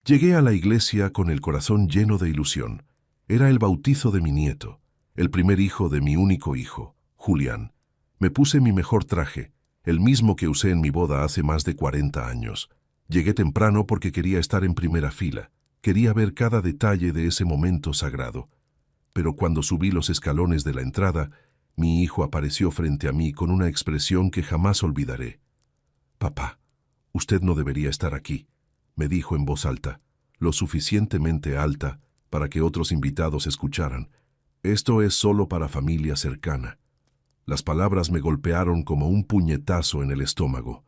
Llegué a la iglesia con el corazón lleno de ilusión. Era el bautizo de mi nieto, el primer hijo de mi único hijo, Julián. Me puse mi mejor traje, el mismo que usé en mi boda hace más de 40 años. Llegué temprano porque quería estar en primera fila. Quería ver cada detalle de ese momento sagrado. Pero cuando subí los escalones de la entrada, mi hijo apareció frente a mí con una expresión que jamás olvidaré. «Papá, usted no debería estar aquí», me dijo en voz alta, lo suficientemente alta para que otros invitados escucharan. «Esto es solo para familia cercana». Las palabras me golpearon como un puñetazo en el estómago.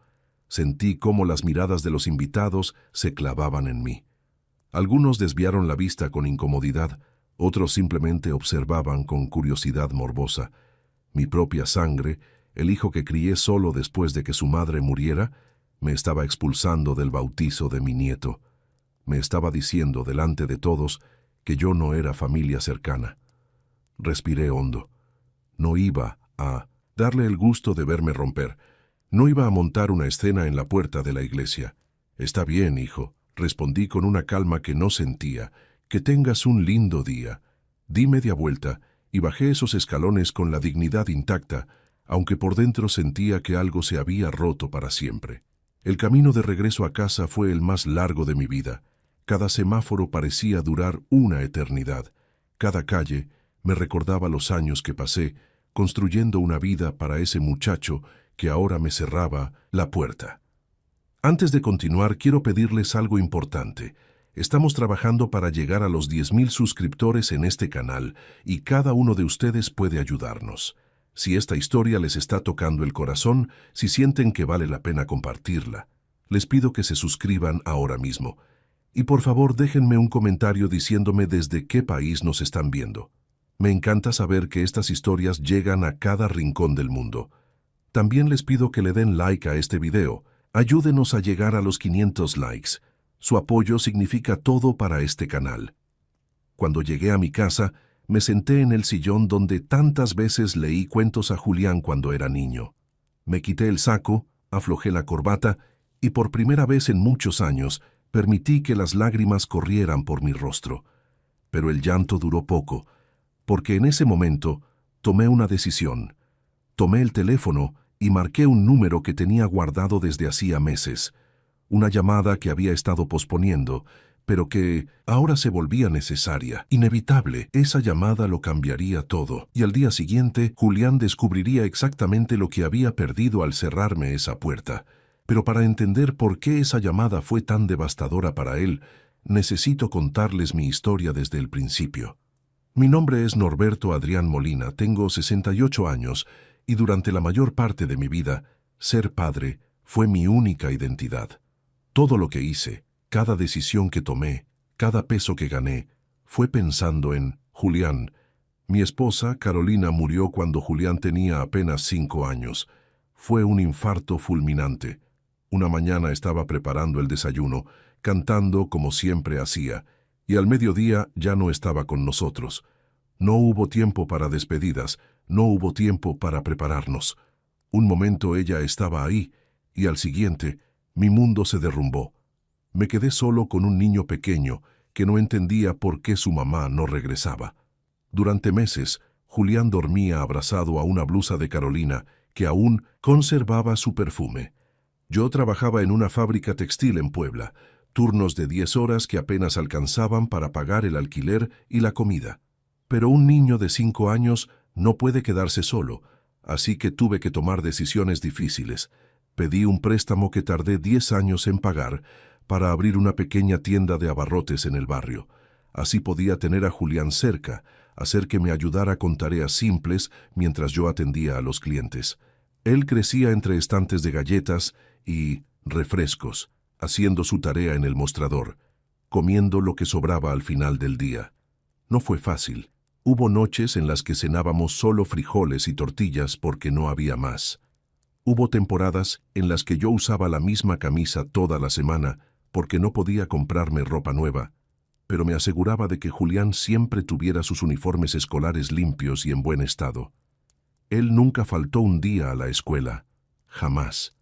Sentí cómo las miradas de los invitados se clavaban en mí. Algunos desviaron la vista con incomodidad, otros simplemente observaban con curiosidad morbosa. Mi propia sangre, el hijo que crié solo después de que su madre muriera, me estaba expulsando del bautizo de mi nieto. Me estaba diciendo delante de todos que yo no era familia cercana. Respiré hondo. No iba a darle el gusto de verme romper. No iba a montar una escena en la puerta de la iglesia. «Está bien, hijo», respondí con una calma que no sentía. «Que tengas un lindo día». Di media vuelta y bajé esos escalones con la dignidad intacta, aunque por dentro sentía que algo se había roto para siempre. El camino de regreso a casa fue el más largo de mi vida. Cada semáforo parecía durar una eternidad. Cada calle me recordaba los años que pasé construyendo una vida para ese muchacho que ahora me cerraba la puerta. Antes de continuar, quiero pedirles algo importante. Estamos trabajando para llegar a los 10,000 suscriptores en este canal y cada uno de ustedes puede ayudarnos. Si esta historia les está tocando el corazón, si sienten que vale la pena compartirla, les pido que se suscriban ahora mismo. Y por favor déjenme un comentario diciéndome desde qué país nos están viendo. Me encanta saber que estas historias llegan a cada rincón del mundo. También les pido que le den like a este video. Ayúdenos a llegar a los 500 likes. Su apoyo significa todo para este canal. Cuando llegué a mi casa, me senté en el sillón donde tantas veces leí cuentos a Julián cuando era niño. Me quité el saco, aflojé la corbata y por primera vez en muchos años permití que las lágrimas corrieran por mi rostro. Pero el llanto duró poco, porque en ese momento tomé una decisión. Tomé el teléfono y marqué un número que tenía guardado desde hacía meses. Una llamada que había estado posponiendo, pero que ahora se volvía necesaria, inevitable. Esa llamada lo cambiaría todo, y al día siguiente Julián descubriría exactamente lo que había perdido al cerrarme esa puerta. Pero para entender por qué esa llamada fue tan devastadora para él, necesito contarles mi historia desde el principio. Mi nombre es Norberto Adrián Molina, tengo 68 años, y durante la mayor parte de mi vida, ser padre fue mi única identidad. Todo lo que hice, cada decisión que tomé, cada peso que gané, fue pensando en Julián. Mi esposa, Carolina, murió cuando Julián tenía apenas 5 años. Fue un infarto fulminante. Una mañana estaba preparando el desayuno, cantando como siempre hacía, y al mediodía ya no estaba con nosotros. No hubo tiempo para despedidas, no hubo tiempo para prepararnos. Un momento ella estaba ahí, y al siguiente, mi mundo se derrumbó. Me quedé solo con un niño pequeño que no entendía por qué su mamá no regresaba. Durante meses, Julián dormía abrazado a una blusa de Carolina que aún conservaba su perfume. Yo trabajaba en una fábrica textil en Puebla, turnos de 10 horas que apenas alcanzaban para pagar el alquiler y la comida. Pero un niño de 5 años no puede quedarse solo, así que tuve que tomar decisiones difíciles. Pedí un préstamo que tardé 10 años en pagar para abrir una pequeña tienda de abarrotes en el barrio. Así podía tener a Julián cerca, hacer que me ayudara con tareas simples mientras yo atendía a los clientes. Él crecía entre estantes de galletas y refrescos, haciendo su tarea en el mostrador, comiendo lo que sobraba al final del día. No fue fácil. Hubo noches en las que cenábamos solo frijoles y tortillas porque no había más. Hubo temporadas en las que yo usaba la misma camisa toda la semana porque no podía comprarme ropa nueva, pero me aseguraba de que Julián siempre tuviera sus uniformes escolares limpios y en buen estado. Él nunca faltó un día a la escuela, jamás.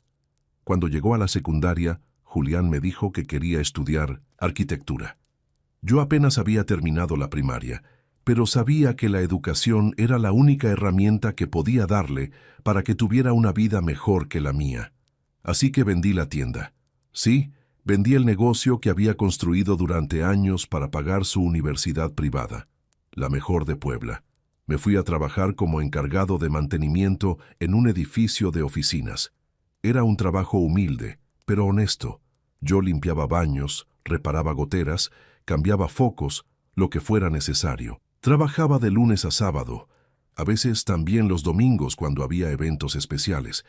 Cuando llegó a la secundaria, Julián me dijo que quería estudiar arquitectura. Yo apenas había terminado la primaria, pero sabía que la educación era la única herramienta que podía darle para que tuviera una vida mejor que la mía. Así que vendí la tienda. Sí, vendí el negocio que había construido durante años para pagar su universidad privada, la mejor de Puebla. Me fui a trabajar como encargado de mantenimiento en un edificio de oficinas. Era un trabajo humilde, pero honesto. Yo limpiaba baños, reparaba goteras, cambiaba focos, lo que fuera necesario. Trabajaba de lunes a sábado, a veces también los domingos cuando había eventos especiales.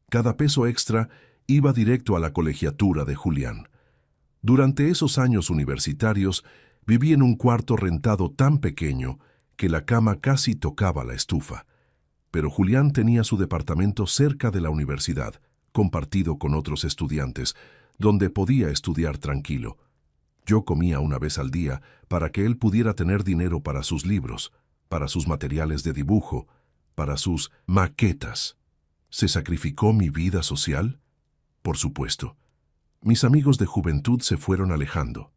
Cada peso extra iba directo a la colegiatura de Julián. Durante esos años universitarios, viví en un cuarto rentado tan pequeño que la cama casi tocaba la estufa. Pero Julián tenía su departamento cerca de la universidad, compartido con otros estudiantes, donde podía estudiar tranquilo. Yo comía una vez al día para que él pudiera tener dinero para sus libros, para sus materiales de dibujo, para sus maquetas. ¿Se sacrificó mi vida social? Por supuesto. Mis amigos de juventud se fueron alejando.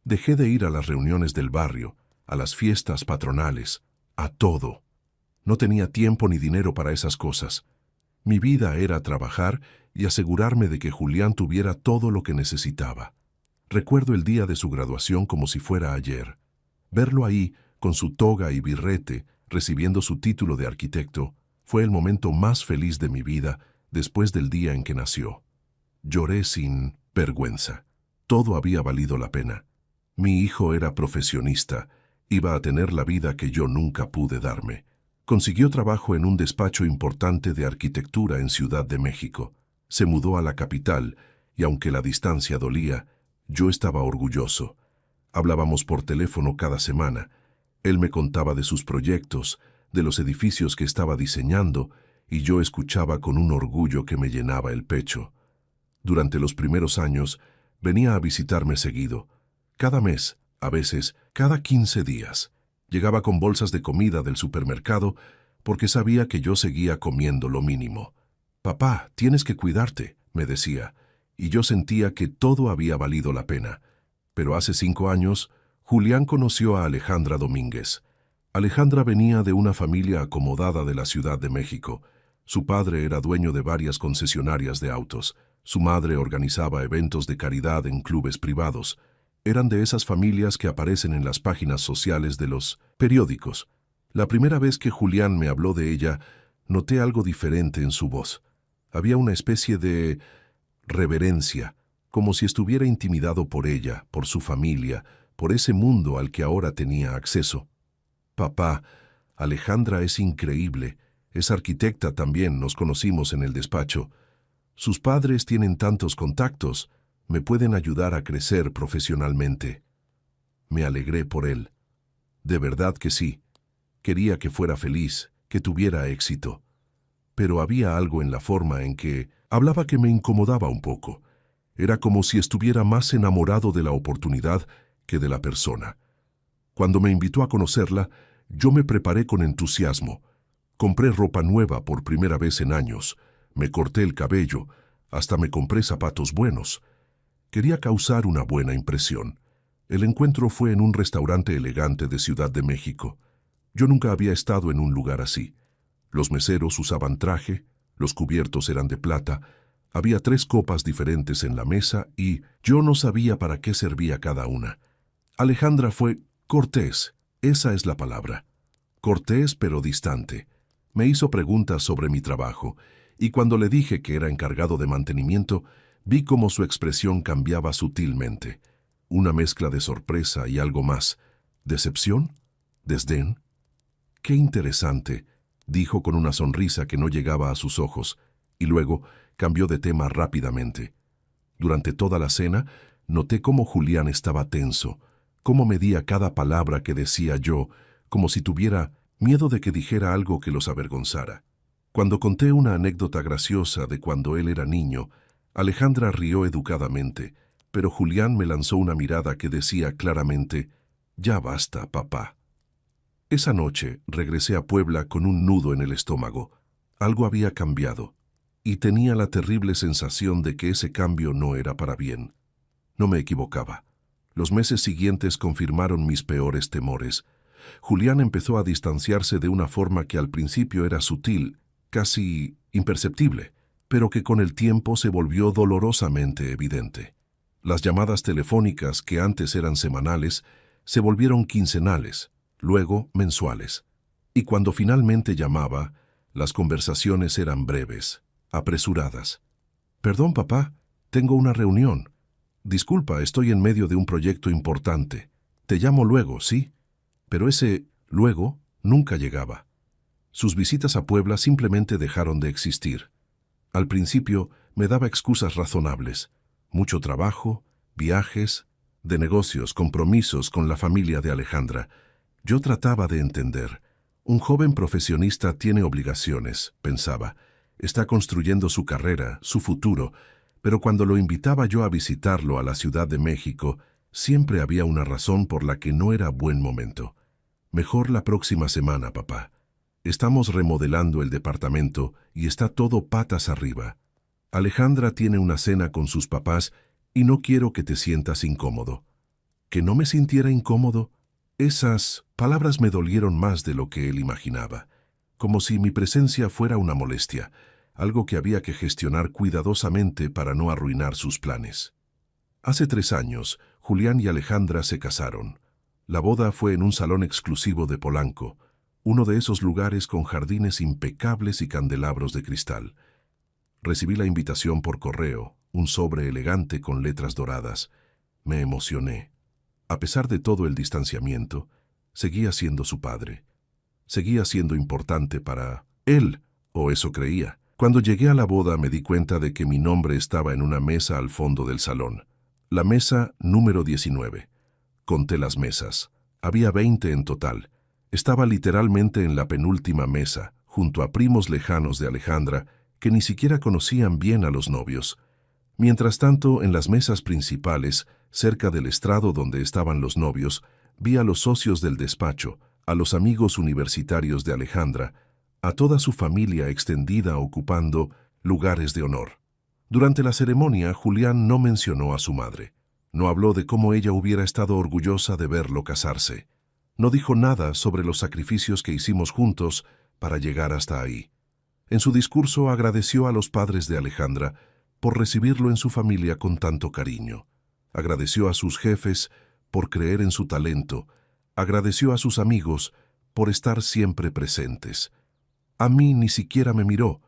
Dejé de ir a las reuniones del barrio, a las fiestas patronales, a todo. No tenía tiempo ni dinero para esas cosas. Mi vida era trabajar y asegurarme de que Julián tuviera todo lo que necesitaba. Recuerdo el día de su graduación como si fuera ayer. Verlo ahí, con su toga y birrete, recibiendo su título de arquitecto, fue el momento más feliz de mi vida después del día en que nació. Lloré sin vergüenza. Todo había valido la pena. Mi hijo era profesionista, iba a tener la vida que yo nunca pude darme. Consiguió trabajo en un despacho importante de arquitectura en Ciudad de México. Se mudó a la capital y aunque la distancia dolía, yo estaba orgulloso. Hablábamos por teléfono cada semana. Él me contaba de sus proyectos, de los edificios que estaba diseñando, y yo escuchaba con un orgullo que me llenaba el pecho. Durante los primeros años, venía a visitarme seguido. Cada mes, a veces, cada 15 días. Llegaba con bolsas de comida del supermercado porque sabía que yo seguía comiendo lo mínimo. «Papá, tienes que cuidarte», me decía, y yo sentía que todo había valido la pena. Pero hace 5 años, Julián conoció a Alejandra Domínguez. Alejandra venía de una familia acomodada de la Ciudad de México. Su padre era dueño de varias concesionarias de autos. Su madre organizaba eventos de caridad en clubes privados. Eran de esas familias que aparecen en las páginas sociales de los periódicos. La primera vez que Julián me habló de ella, noté algo diferente en su voz. Había una especie de reverencia, como si estuviera intimidado por ella, por su familia, por ese mundo al que ahora tenía acceso. «Papá, Alejandra es increíble. Es arquitecta también, nos conocimos en el despacho. Sus padres tienen tantos contactos, me pueden ayudar a crecer profesionalmente». Me alegré por él. De verdad que sí. Quería que fuera feliz, que tuviera éxito. Pero había algo en la forma en que hablaba que me incomodaba un poco. Era como si estuviera más enamorado de la oportunidad que de la persona. Cuando me invitó a conocerla, yo me preparé con entusiasmo. Compré ropa nueva por primera vez en años. Me corté el cabello, hasta me compré zapatos buenos. Quería causar una buena impresión. El encuentro fue en un restaurante elegante de Ciudad de México. Yo nunca había estado en un lugar así. Los meseros usaban traje, los cubiertos eran de plata, había 3 copas diferentes en la mesa y yo no sabía para qué servía cada una. Alejandra fue cortés, esa es la palabra. Cortés pero distante. Me hizo preguntas sobre mi trabajo y cuando le dije que era encargado de mantenimiento, vi cómo su expresión cambiaba sutilmente. Una mezcla de sorpresa y algo más. ¿Decepción? ¿Desdén? «Qué interesante», dijo con una sonrisa que no llegaba a sus ojos, y luego cambió de tema rápidamente. Durante toda la cena, noté cómo Julián estaba tenso, cómo medía cada palabra que decía yo, como si tuviera miedo de que dijera algo que los avergonzara. Cuando conté una anécdota graciosa de cuando él era niño, Alejandra rió educadamente, pero Julián me lanzó una mirada que decía claramente, «Ya basta, papá». Esa noche regresé a Puebla con un nudo en el estómago. Algo había cambiado. y tenía la terrible sensación de que ese cambio no era para bien. No me equivocaba. Los meses siguientes confirmaron mis peores temores. Julián empezó a distanciarse de una forma que al principio era sutil, casi imperceptible, pero que con el tiempo se volvió dolorosamente evidente. Las llamadas telefónicas, que antes eran semanales, se volvieron quincenales, luego mensuales. Y cuando finalmente llamaba, las conversaciones eran breves, apresuradas. «Perdón, papá, tengo una reunión. Disculpa, estoy en medio de un proyecto importante. Te llamo luego, ¿sí?» Pero ese luego nunca llegaba. Sus visitas a Puebla simplemente dejaron de existir. Al principio me daba excusas razonables. Mucho trabajo, viajes, de negocios, compromisos con la familia de Alejandra. Yo trataba de entender. Un joven profesionista tiene obligaciones, pensaba. Está construyendo su carrera, su futuro, pero cuando lo invitaba yo a visitarlo a la Ciudad de México, siempre había una razón por la que no era buen momento. «Mejor la próxima semana, papá. Estamos remodelando el departamento y está todo patas arriba. Alejandra tiene una cena con sus papás y no quiero que te sientas incómodo». ¿Que no me sintiera incómodo? Esas palabras me dolieron más de lo que él imaginaba, como si mi presencia fuera una molestia, algo que había que gestionar cuidadosamente para no arruinar sus planes. Hace 3 años, Julián y Alejandra se casaron. La boda fue en un salón exclusivo de Polanco, uno de esos lugares con jardines impecables y candelabros de cristal. Recibí la invitación por correo, un sobre elegante con letras doradas. Me emocioné. A pesar de todo el distanciamiento, seguía siendo su padre. Seguía siendo importante para él, o eso creía. Cuando llegué a la boda me di cuenta de que mi nombre estaba en una mesa al fondo del salón. La mesa número 19. Conté las mesas. Había 20 en total. Estaba literalmente en la penúltima mesa, junto a primos lejanos de Alejandra, que ni siquiera conocían bien a los novios. Mientras tanto, en las mesas principales, cerca del estrado donde estaban los novios, vi a los socios del despacho, a los amigos universitarios de Alejandra, a toda su familia extendida ocupando lugares de honor. Durante la ceremonia, Julián no mencionó a su madre. No habló de cómo ella hubiera estado orgullosa de verlo casarse. No dijo nada sobre los sacrificios que hicimos juntos para llegar hasta ahí. En su discurso agradeció a los padres de Alejandra por recibirlo en su familia con tanto cariño. Agradeció a sus jefes por creer en su talento. Agradeció a sus amigos por estar siempre presentes. A mí ni siquiera me miró.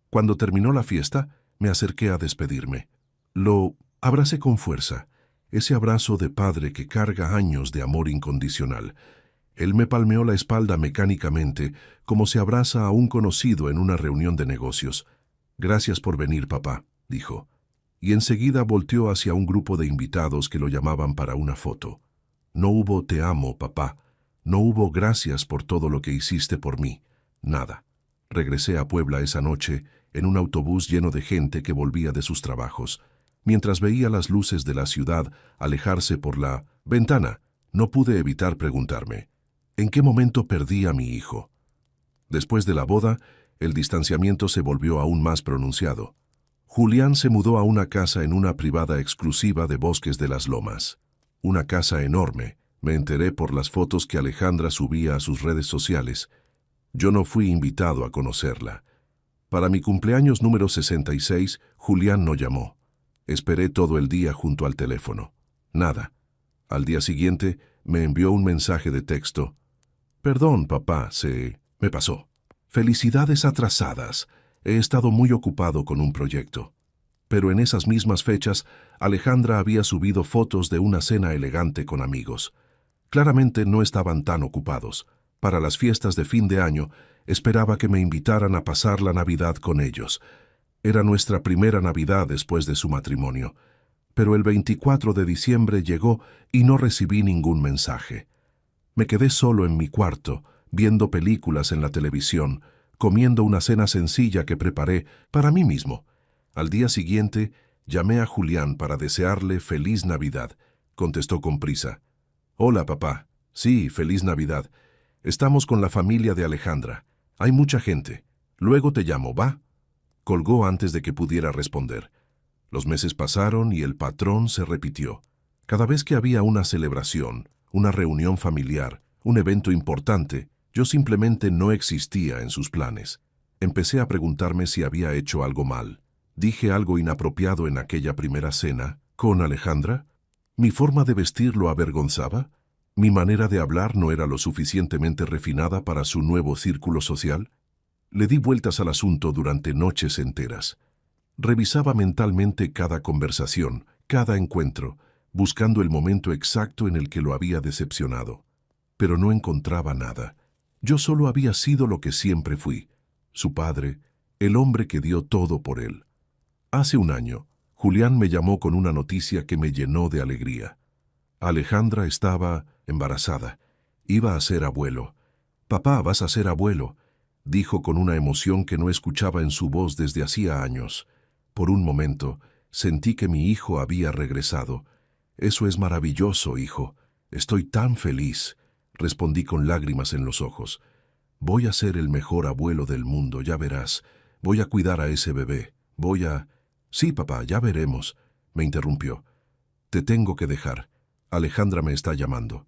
Cuando terminó la fiesta, me acerqué a despedirme. Lo abracé con fuerza. Ese abrazo de padre que carga años de amor incondicional. Él me palmeó la espalda mecánicamente, como se abraza a un conocido en una reunión de negocios. «Gracias por venir, papá», dijo. Y enseguida volteó hacia un grupo de invitados que lo llamaban para una foto. No hubo «te amo, papá». No hubo «gracias por todo lo que hiciste por mí». Nada. Regresé a Puebla esa noche en un autobús lleno de gente que volvía de sus trabajos. Mientras veía las luces de la ciudad alejarse por la ventana, no pude evitar preguntarme, ¿en qué momento perdí a mi hijo? Después de la boda, el distanciamiento se volvió aún más pronunciado. Julián se mudó a una casa en una privada exclusiva de Bosques de las Lomas. Una casa enorme, me enteré por las fotos que Alejandra subía a sus redes sociales. Yo no fui invitado a conocerla. Para mi cumpleaños número 66, Julián no llamó. Esperé todo el día junto al teléfono. Nada. Al día siguiente me envió un mensaje de texto. «Perdón, papá, me pasó. Felicidades atrasadas. He estado muy ocupado con un proyecto». Pero en esas mismas fechas, Alejandra había subido fotos de una cena elegante con amigos. Claramente no estaban tan ocupados. Para las fiestas de fin de año, esperaba que me invitaran a pasar la Navidad con ellos. Era nuestra primera Navidad después de su matrimonio. Pero el 24 de diciembre llegó y no recibí ningún mensaje. Me quedé solo en mi cuarto, viendo películas en la televisión, comiendo una cena sencilla que preparé para mí mismo. Al día siguiente, llamé a Julián para desearle feliz Navidad. Contestó con prisa. «Hola, papá. Sí, feliz Navidad. Estamos con la familia de Alejandra. Hay mucha gente. Luego te llamo, ¿va?». Colgó antes de que pudiera responder. Los meses pasaron y el patrón se repitió. Cada vez que había una celebración, una reunión familiar, un evento importante, yo simplemente no existía en sus planes. Empecé a preguntarme si había hecho algo mal. ¿Dije algo inapropiado en aquella primera cena con Alejandra? ¿Mi forma de vestir lo avergonzaba? ¿Mi manera de hablar no era lo suficientemente refinada para su nuevo círculo social? Le di vueltas al asunto durante noches enteras. Revisaba mentalmente cada conversación, cada encuentro, buscando el momento exacto en el que lo había decepcionado. Pero no encontraba nada. Yo solo había sido lo que siempre fui, su padre, el hombre que dio todo por él. Hace un año, Julián me llamó con una noticia que me llenó de alegría. Alejandra estaba embarazada. Iba a ser abuelo. «Papá, vas a ser abuelo», dijo con una emoción que no escuchaba en su voz desde hacía años. Por un momento, sentí que mi hijo había regresado. «Eso es maravilloso, hijo. Estoy tan feliz», respondí con lágrimas en los ojos. «Voy a ser el mejor abuelo del mundo, ya verás. Voy a cuidar a ese bebé. Voy a...» «Sí, papá, ya veremos», me interrumpió. «Te tengo que dejar. Alejandra me está llamando».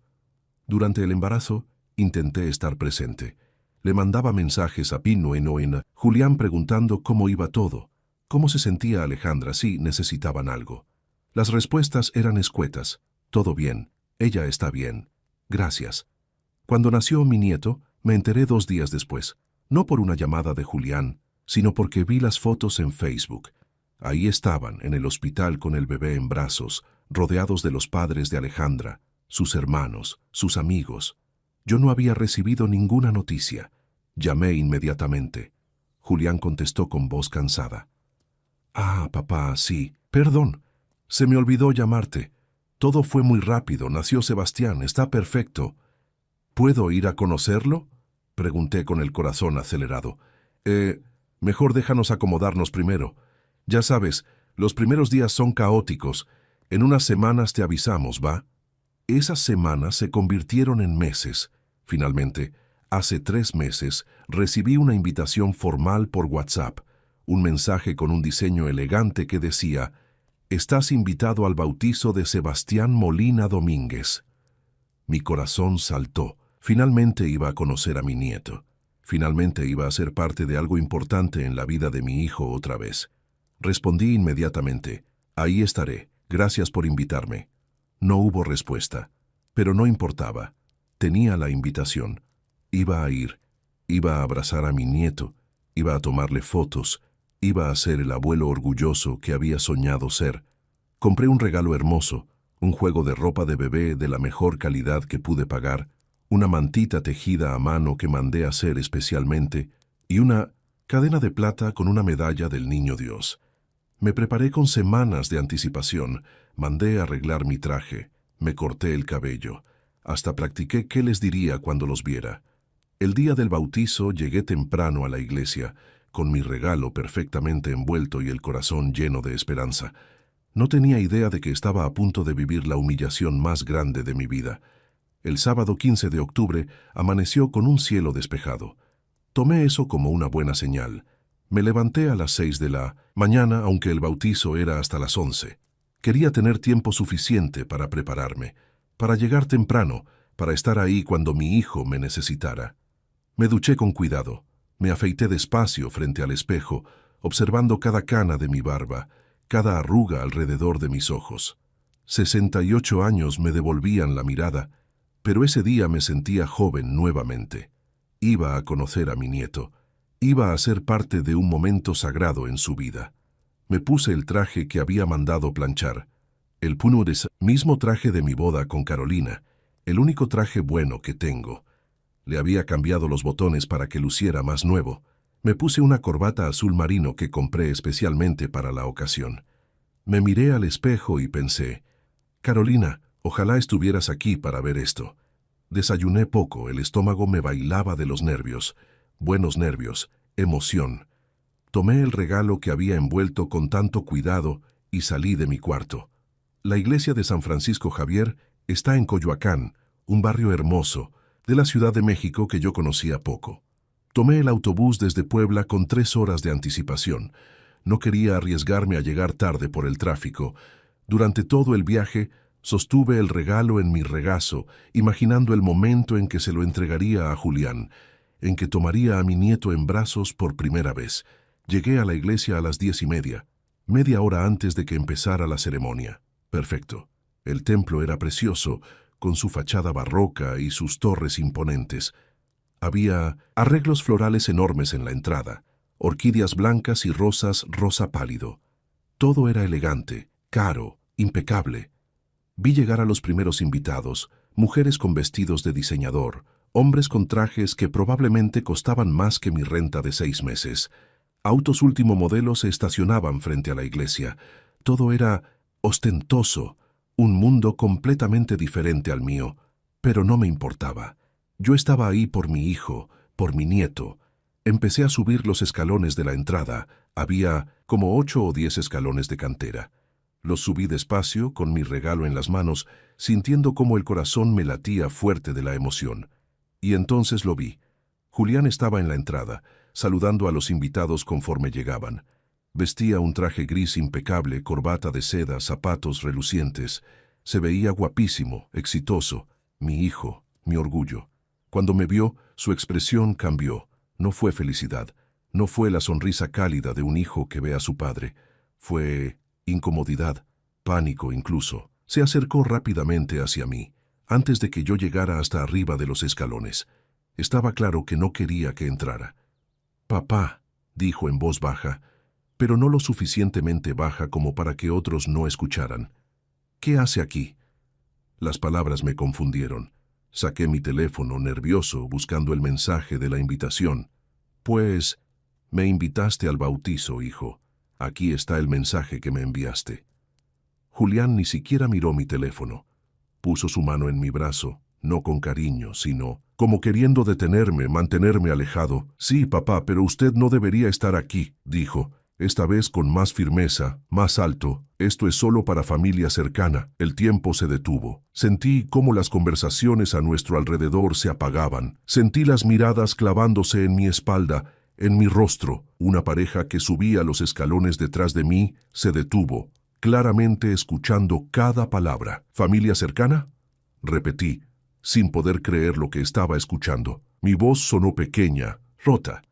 Durante el embarazo, intenté estar presente. Le mandaba mensajes a Pino en Julián preguntando cómo iba todo, cómo se sentía Alejandra si necesitaban algo. Las respuestas eran escuetas. «Todo bien. Ella está bien. Gracias». Cuando nació mi nieto, me enteré 2 días después, no por una llamada de Julián, sino porque vi las fotos en Facebook. Ahí estaban, en el hospital con el bebé en brazos, rodeados de los padres de Alejandra, sus hermanos, sus amigos. Yo no había recibido ninguna noticia. Llamé inmediatamente. Julián contestó con voz cansada. «Ah, papá, sí. Perdón. Se me olvidó llamarte. Todo fue muy rápido. Nació Sebastián. Está perfecto». «¿Puedo ir a conocerlo?», pregunté con el corazón acelerado. Mejor déjanos acomodarnos primero. Ya sabes, los primeros días son caóticos. En unas semanas te avisamos, ¿va?» Esas semanas se convirtieron en meses. Finalmente, hace 3 meses, recibí una invitación formal por WhatsApp, un mensaje con un diseño elegante que decía: «Estás invitado al bautizo de Sebastián Molina Domínguez». Mi corazón saltó. Finalmente iba a conocer a mi nieto. Finalmente iba a ser parte de algo importante en la vida de mi hijo otra vez. Respondí inmediatamente: «Ahí estaré. Gracias por invitarme». No hubo respuesta, pero no importaba. Tenía la invitación. Iba a ir. Iba a abrazar a mi nieto. Iba a tomarle fotos. Iba a ser el abuelo orgulloso que había soñado ser. Compré un regalo hermoso, un juego de ropa de bebé de la mejor calidad que pude pagar, una mantita tejida a mano que mandé hacer especialmente y una cadena de plata con una medalla del Niño Dios. Me preparé con semanas de anticipación, mandé arreglar mi traje, me corté el cabello, hasta practiqué qué les diría cuando los viera. El día del bautizo llegué temprano a la iglesia, con mi regalo perfectamente envuelto y el corazón lleno de esperanza. No tenía idea de que estaba a punto de vivir la humillación más grande de mi vida. El sábado 15 de octubre amaneció con un cielo despejado. Tomé eso como una buena señal. Me levanté a las 6 de la mañana, aunque el bautizo era hasta las 11. Quería tener tiempo suficiente para prepararme, para llegar temprano, para estar ahí cuando mi hijo me necesitara. Me duché con cuidado. Me afeité despacio frente al espejo, observando cada cana de mi barba, cada arruga alrededor de mis ojos. 68 años me devolvían la mirada, pero ese día me sentía joven nuevamente. Iba a conocer a mi nieto. Iba a ser parte de un momento sagrado en su vida. Me puse el traje que había mandado planchar. El mismo traje de mi boda con Carolina, el único traje bueno que tengo. Le había cambiado los botones para que luciera más nuevo. Me puse una corbata azul marino que compré especialmente para la ocasión. Me miré al espejo y pensé: «Carolina, ojalá estuvieras aquí para ver esto». Desayuné poco, el estómago me bailaba de los nervios. Buenos nervios, emoción. Tomé el regalo que había envuelto con tanto cuidado y salí de mi cuarto. La iglesia de San Francisco Javier está en Coyoacán, un barrio hermoso, de la Ciudad de México que yo conocía poco. Tomé el autobús desde Puebla con 3 horas de anticipación. No quería arriesgarme a llegar tarde por el tráfico. Durante todo el viaje, sostuve el regalo en mi regazo, imaginando el momento en que se lo entregaría a Julián, en que tomaría a mi nieto en brazos por primera vez. Llegué a la iglesia a las 10:30, media hora antes de que empezara la ceremonia. Perfecto. El templo era precioso, con su fachada barroca y sus torres imponentes. Había arreglos florales enormes en la entrada, orquídeas blancas y rosas rosa pálido. Todo era elegante, caro, impecable. Vi llegar a los primeros invitados, mujeres con vestidos de diseñador, hombres con trajes que probablemente costaban más que mi renta de 6 meses. Autos último modelo se estacionaban frente a la iglesia. Todo era ostentoso, un mundo completamente diferente al mío, pero no me importaba. Yo estaba ahí por mi hijo, por mi nieto. Empecé a subir los escalones de la entrada. Había como 8 o 10 escalones de cantera. Los subí despacio, con mi regalo en las manos, sintiendo cómo el corazón me latía fuerte de la emoción. Y entonces lo vi. Julián estaba en la entrada, saludando a los invitados conforme llegaban. Vestía un traje gris impecable, corbata de seda, zapatos relucientes. Se veía guapísimo, exitoso. Mi hijo, mi orgullo. Cuando me vio, su expresión cambió. No fue felicidad. No fue la sonrisa cálida de un hijo que ve a su padre. Fue incomodidad, pánico incluso. Se acercó rápidamente hacia mí, antes de que yo llegara hasta arriba de los escalones. Estaba claro que no quería que entrara. «Papá», dijo en voz baja, pero no lo suficientemente baja como para que otros no escucharan. «¿Qué hace aquí?» Las palabras me confundieron. Saqué mi teléfono, nervioso, buscando el mensaje de la invitación. «Pues, me invitaste al bautizo, hijo. Aquí está el mensaje que me enviaste». Julián ni siquiera miró mi teléfono. Puso su mano en mi brazo, no con cariño, sino como queriendo detenerme, mantenerme alejado. «Sí, papá, pero usted no debería estar aquí», dijo, esta vez con más firmeza, más alto. «Esto es solo para familia cercana». El tiempo se detuvo. Sentí cómo las conversaciones a nuestro alrededor se apagaban. Sentí las miradas clavándose en mi espalda, en mi rostro. Una pareja que subía los escalones detrás de mí se detuvo, claramente escuchando cada palabra. «¿Familia cercana?», repetí, sin poder creer lo que estaba escuchando. Mi voz sonó pequeña, rota.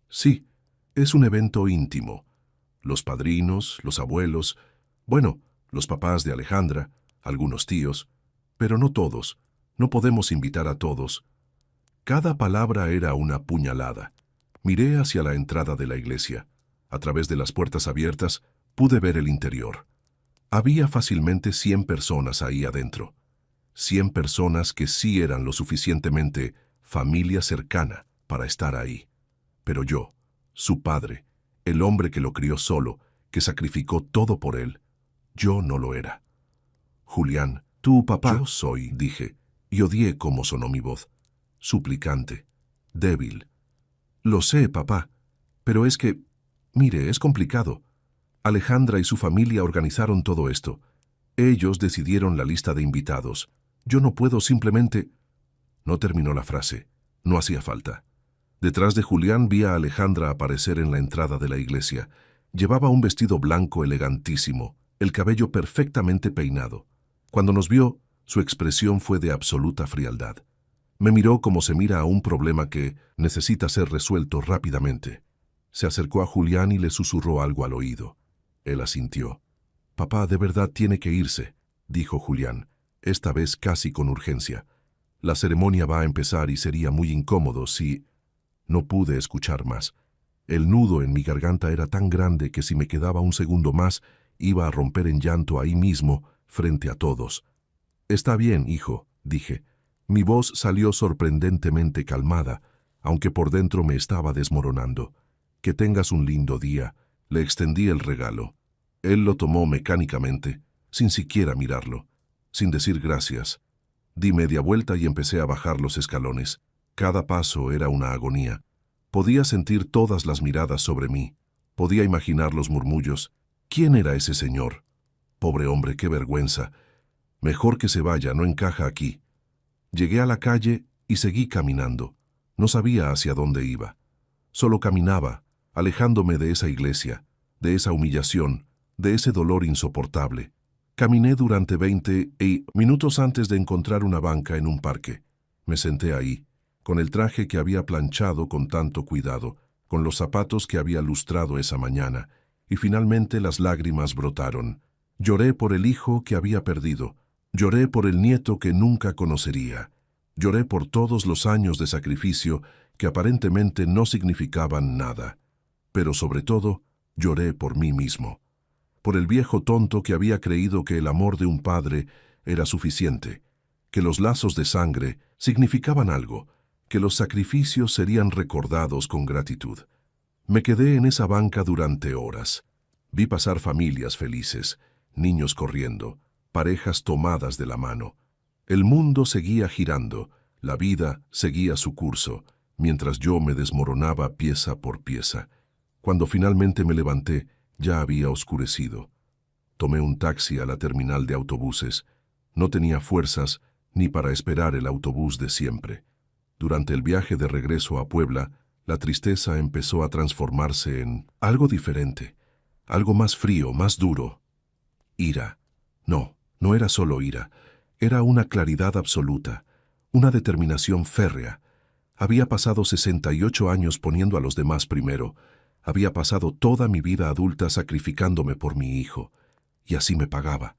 «Sí, es un evento íntimo. Los padrinos, los abuelos, bueno, los papás de Alejandra, algunos tíos, pero no todos. No podemos invitar a todos». Cada palabra era una puñalada. Miré hacia la entrada de la iglesia. A través de las puertas abiertas pude ver el interior. Había fácilmente 100 personas ahí adentro. 100 personas que sí eran lo suficientemente familia cercana para estar ahí. Pero yo, su padre, el hombre que lo crió solo, que sacrificó todo por él, yo no lo era. «Julián, tu papá». «Yo soy», dije, y odié cómo sonó mi voz. Suplicante, débil. «Lo sé, papá, pero es que, mire, es complicado. Alejandra y su familia organizaron todo esto. Ellos decidieron la lista de invitados. Yo no puedo simplemente...». No terminó la frase. No hacía falta. Detrás de Julián vi a Alejandra aparecer en la entrada de la iglesia. Llevaba un vestido blanco elegantísimo, el cabello perfectamente peinado. Cuando nos vio, su expresión fue de absoluta frialdad. Me miró como se mira a un problema que necesita ser resuelto rápidamente. Se acercó a Julián y le susurró algo al oído. Él asintió. «Papá, de verdad tiene que irse», dijo Julián, esta vez casi con urgencia. «La ceremonia va a empezar y sería muy incómodo si...». No pude escuchar más. El nudo en mi garganta era tan grande que si me quedaba un segundo más, iba a romper en llanto ahí mismo, frente a todos. «Está bien, hijo», dije. Mi voz salió sorprendentemente calmada, aunque por dentro me estaba desmoronando. «Que tengas un lindo día». Le extendí el regalo. Él lo tomó mecánicamente, sin siquiera mirarlo, sin decir gracias. Di media vuelta y empecé a bajar los escalones. Cada paso era una agonía. Podía sentir todas las miradas sobre mí. Podía imaginar los murmullos. ¿Quién era ese señor? Pobre hombre, qué vergüenza. Mejor que se vaya, no encaja aquí. Llegué a la calle y seguí caminando. No sabía hacia dónde iba. Solo caminaba, alejándome de esa iglesia, de esa humillación, de ese dolor insoportable. Caminé durante 20 minutos antes de encontrar una banca en un parque. Me senté ahí, con el traje que había planchado con tanto cuidado, con los zapatos que había lustrado esa mañana, y finalmente las lágrimas brotaron. Lloré por el hijo que había perdido, lloré por el nieto que nunca conocería, lloré por todos los años de sacrificio que aparentemente no significaban nada, pero sobre todo, lloré por mí mismo, por el viejo tonto que había creído que el amor de un padre era suficiente, que los lazos de sangre significaban algo, que los sacrificios serían recordados con gratitud. Me quedé en esa banca durante horas. Vi pasar familias felices, niños corriendo, parejas tomadas de la mano. El mundo seguía girando, la vida seguía su curso, mientras yo me desmoronaba pieza por pieza. Cuando finalmente me levanté, ya había oscurecido. Tomé un taxi a la terminal de autobuses. No tenía fuerzas ni para esperar el autobús de siempre. Durante el viaje de regreso a Puebla, la tristeza empezó a transformarse en algo diferente, algo más frío, más duro. Ira. No, no era solo ira. Era una claridad absoluta, una determinación férrea. Había pasado 68 años poniendo a los demás primero. Había pasado toda mi vida adulta sacrificándome por mi hijo. Y así me pagaba.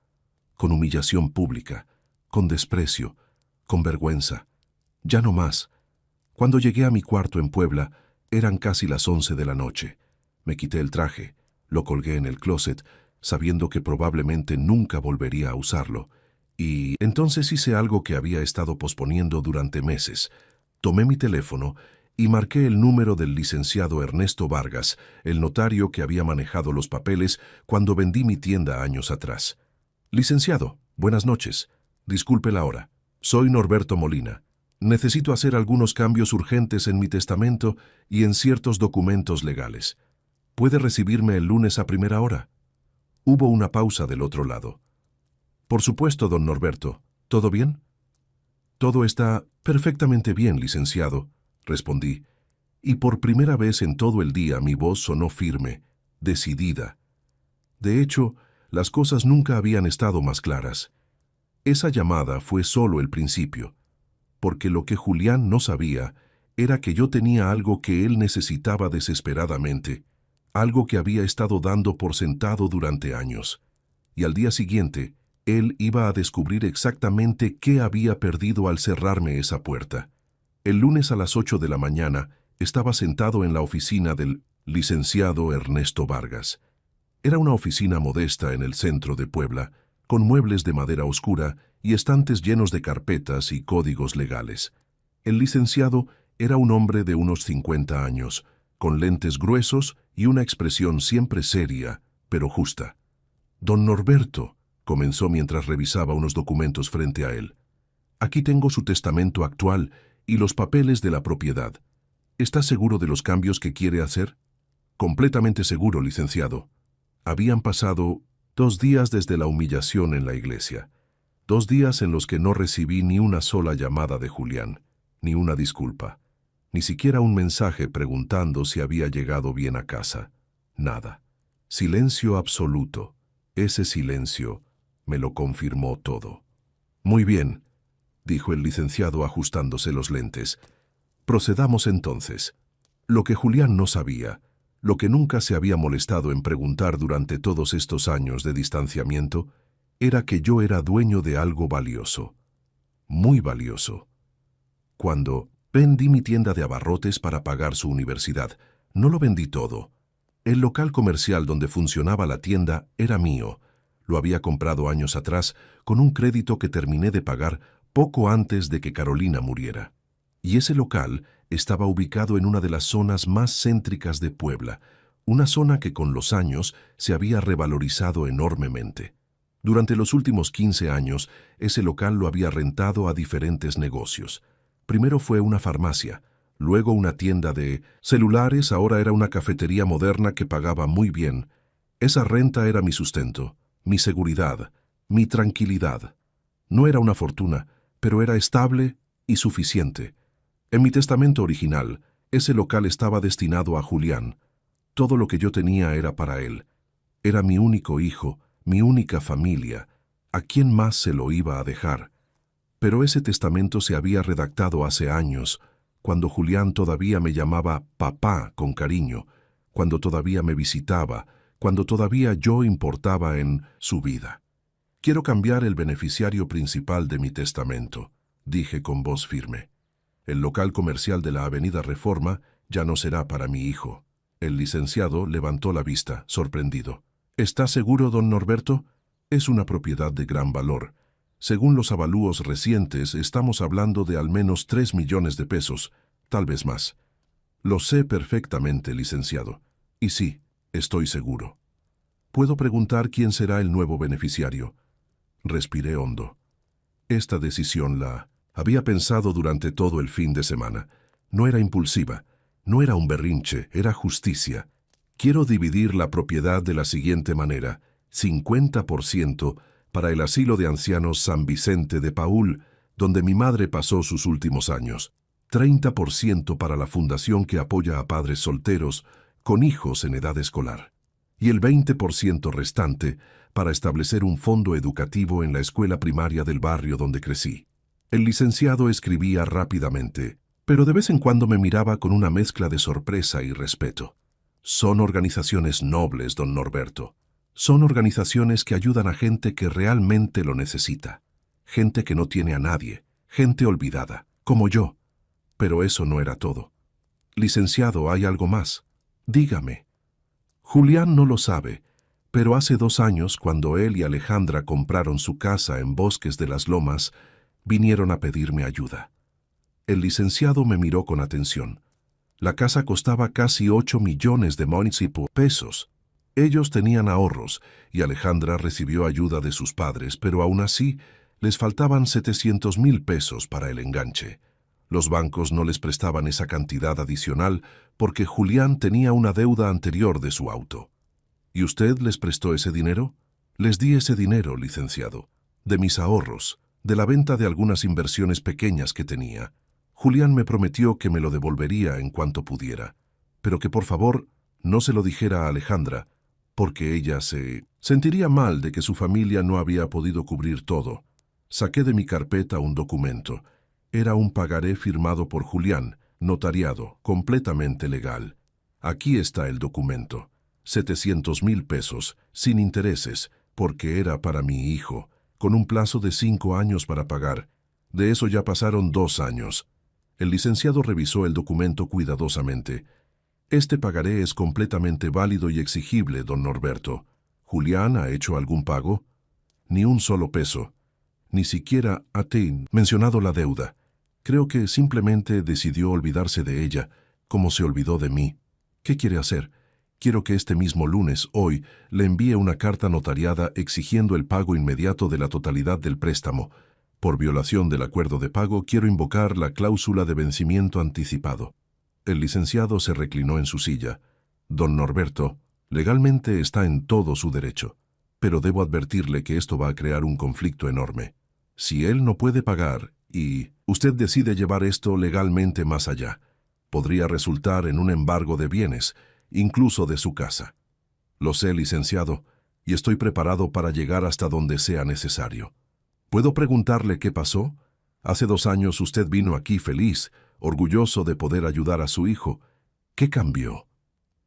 Con humillación pública, con desprecio, con vergüenza. Ya no más. Cuando llegué a mi cuarto en Puebla, eran casi las 11 de la noche. Me quité el traje, lo colgué en el closet, sabiendo que probablemente nunca volvería a usarlo. Y entonces hice algo que había estado posponiendo durante meses. Tomé mi teléfono y marqué el número del licenciado Ernesto Vargas, el notario que había manejado los papeles cuando vendí mi tienda años atrás. Licenciado, buenas noches. Disculpe la hora. Soy Norberto Molina. Necesito hacer algunos cambios urgentes en mi testamento y en ciertos documentos legales. ¿Puede recibirme el lunes a primera hora? Hubo una pausa del otro lado. Por supuesto, don Norberto. ¿Todo bien? Todo está perfectamente bien, licenciado, respondí, y por primera vez en todo el día mi voz sonó firme, decidida. De hecho, las cosas nunca habían estado más claras. Esa llamada fue solo el principio, porque lo que Julián no sabía era que yo tenía algo que él necesitaba desesperadamente, algo que había estado dando por sentado durante años. Y al día siguiente, él iba a descubrir exactamente qué había perdido al cerrarme esa puerta. El lunes a las 8 de la mañana estaba sentado en la oficina del licenciado Ernesto Vargas. Era una oficina modesta en el centro de Puebla, con muebles de madera oscura y estantes llenos de carpetas y códigos legales. El licenciado era un hombre de unos 50 años, con lentes gruesos y una expresión siempre seria, pero justa. Don Norberto, comenzó mientras revisaba unos documentos frente a él. Aquí tengo su testamento actual y los papeles de la propiedad. ¿Está seguro de los cambios que quiere hacer? Completamente seguro, licenciado. Habían pasado 2 días desde la humillación en la iglesia. 2 días en los que no recibí ni una sola llamada de Julián, ni una disculpa, ni siquiera un mensaje preguntando si había llegado bien a casa. Nada. Silencio absoluto. Ese silencio me lo confirmó todo. Muy bien, dijo el licenciado ajustándose los lentes. Procedamos entonces. Lo que Julián no sabía, lo que nunca se había molestado en preguntar durante todos estos años de distanciamiento, era que yo era dueño de algo valioso, muy valioso. Cuando vendí mi tienda de abarrotes para pagar su universidad, no lo vendí todo. El local comercial donde funcionaba la tienda era mío. Lo había comprado años atrás con un crédito que terminé de pagar poco antes de que Carolina muriera. Y ese local estaba ubicado en una de las zonas más céntricas de Puebla, una zona que con los años se había revalorizado enormemente. Durante los últimos 15 años, ese local lo había rentado a diferentes negocios. Primero fue una farmacia, luego una tienda de celulares, ahora era una cafetería moderna que pagaba muy bien. Esa renta era mi sustento, mi seguridad, mi tranquilidad. No era una fortuna, pero era estable y suficiente. En mi testamento original, Ese local estaba destinado a Julián. Todo lo que yo tenía era para él. Era mi único hijo, mi única familia. ¿A quién más se lo iba a dejar? Pero ese testamento se había redactado hace años, cuando Julián todavía me llamaba papá con cariño, cuando todavía me visitaba, cuando todavía yo importaba en su vida. Quiero cambiar el beneficiario principal de mi testamento, dije con voz firme. El local comercial de la Avenida Reforma ya no será para mi hijo. El licenciado levantó la vista, sorprendido. ¿Está seguro, don Norberto? Es una propiedad de gran valor. Según los avalúos recientes, estamos hablando de al menos 3 millones de pesos, tal vez más. Lo sé perfectamente, licenciado. Y sí, estoy seguro. ¿Puedo preguntar quién será el nuevo beneficiario? Respiré hondo. Esta decisión la había pensado durante todo el fin de semana. No era impulsiva, no era un berrinche, era justicia. Quiero dividir la propiedad de la siguiente manera: 50% para el asilo de ancianos San Vicente de Paúl, donde mi madre pasó sus últimos años, 30% para la fundación que apoya a padres solteros con hijos en edad escolar, y el 20% restante para establecer un fondo educativo en la escuela primaria del barrio donde crecí. El licenciado escribía rápidamente, pero de vez en cuando me miraba con una mezcla de sorpresa y respeto. Son organizaciones nobles, don Norberto. Son organizaciones que ayudan a gente que realmente lo necesita. Gente que no tiene a nadie, gente olvidada, como yo. Pero eso no era todo. Licenciado, hay algo más. Dígame. Julián no lo sabe, pero hace 2 años, cuando él y Alejandra compraron su casa en Bosques de las Lomas, vinieron a pedirme ayuda. El licenciado me miró con atención. La casa costaba casi 8 millones de pesos. Ellos tenían ahorros y Alejandra recibió ayuda de sus padres, pero aún así les faltaban 700,000 pesos para el enganche. Los bancos no les prestaban esa cantidad adicional porque Julián tenía una deuda anterior de su auto. ¿Y usted les prestó ese dinero? Les di ese dinero, licenciado, de mis ahorros, de la venta de algunas inversiones pequeñas que tenía. Julián me prometió que me lo devolvería en cuanto pudiera, pero que por favor no se lo dijera a Alejandra, porque ella se sentiría mal de que su familia no había podido cubrir todo. Saqué de mi carpeta un documento. Era un pagaré firmado por Julián, notariado, completamente legal. Aquí está el documento. 700,000 pesos, sin intereses, porque era para mi hijo, con un plazo de 5 años para pagar. De eso ya pasaron 2 años. El licenciado revisó el documento cuidadosamente. Este pagaré es completamente válido y exigible, don Norberto. ¿Julián ha hecho algún pago? Ni un solo peso. Ni siquiera ha mencionado la deuda. Creo que simplemente decidió olvidarse de ella, como se olvidó de mí. ¿Qué quiere hacer? Quiero que este mismo lunes, hoy, le envíe una carta notariada exigiendo el pago inmediato de la totalidad del préstamo. Por violación del acuerdo de pago, quiero invocar la cláusula de vencimiento anticipado. El licenciado se reclinó en su silla. Don Norberto, legalmente está en todo su derecho, pero debo advertirle que esto va a crear un conflicto enorme. Si él no puede pagar y usted decide llevar esto legalmente más allá, podría resultar en un embargo de bienes, incluso de su casa. Lo sé, licenciado, y estoy preparado para llegar hasta donde sea necesario. ¿Puedo preguntarle qué pasó? Hace 2 años usted vino aquí feliz, orgulloso de poder ayudar a su hijo. ¿Qué cambió?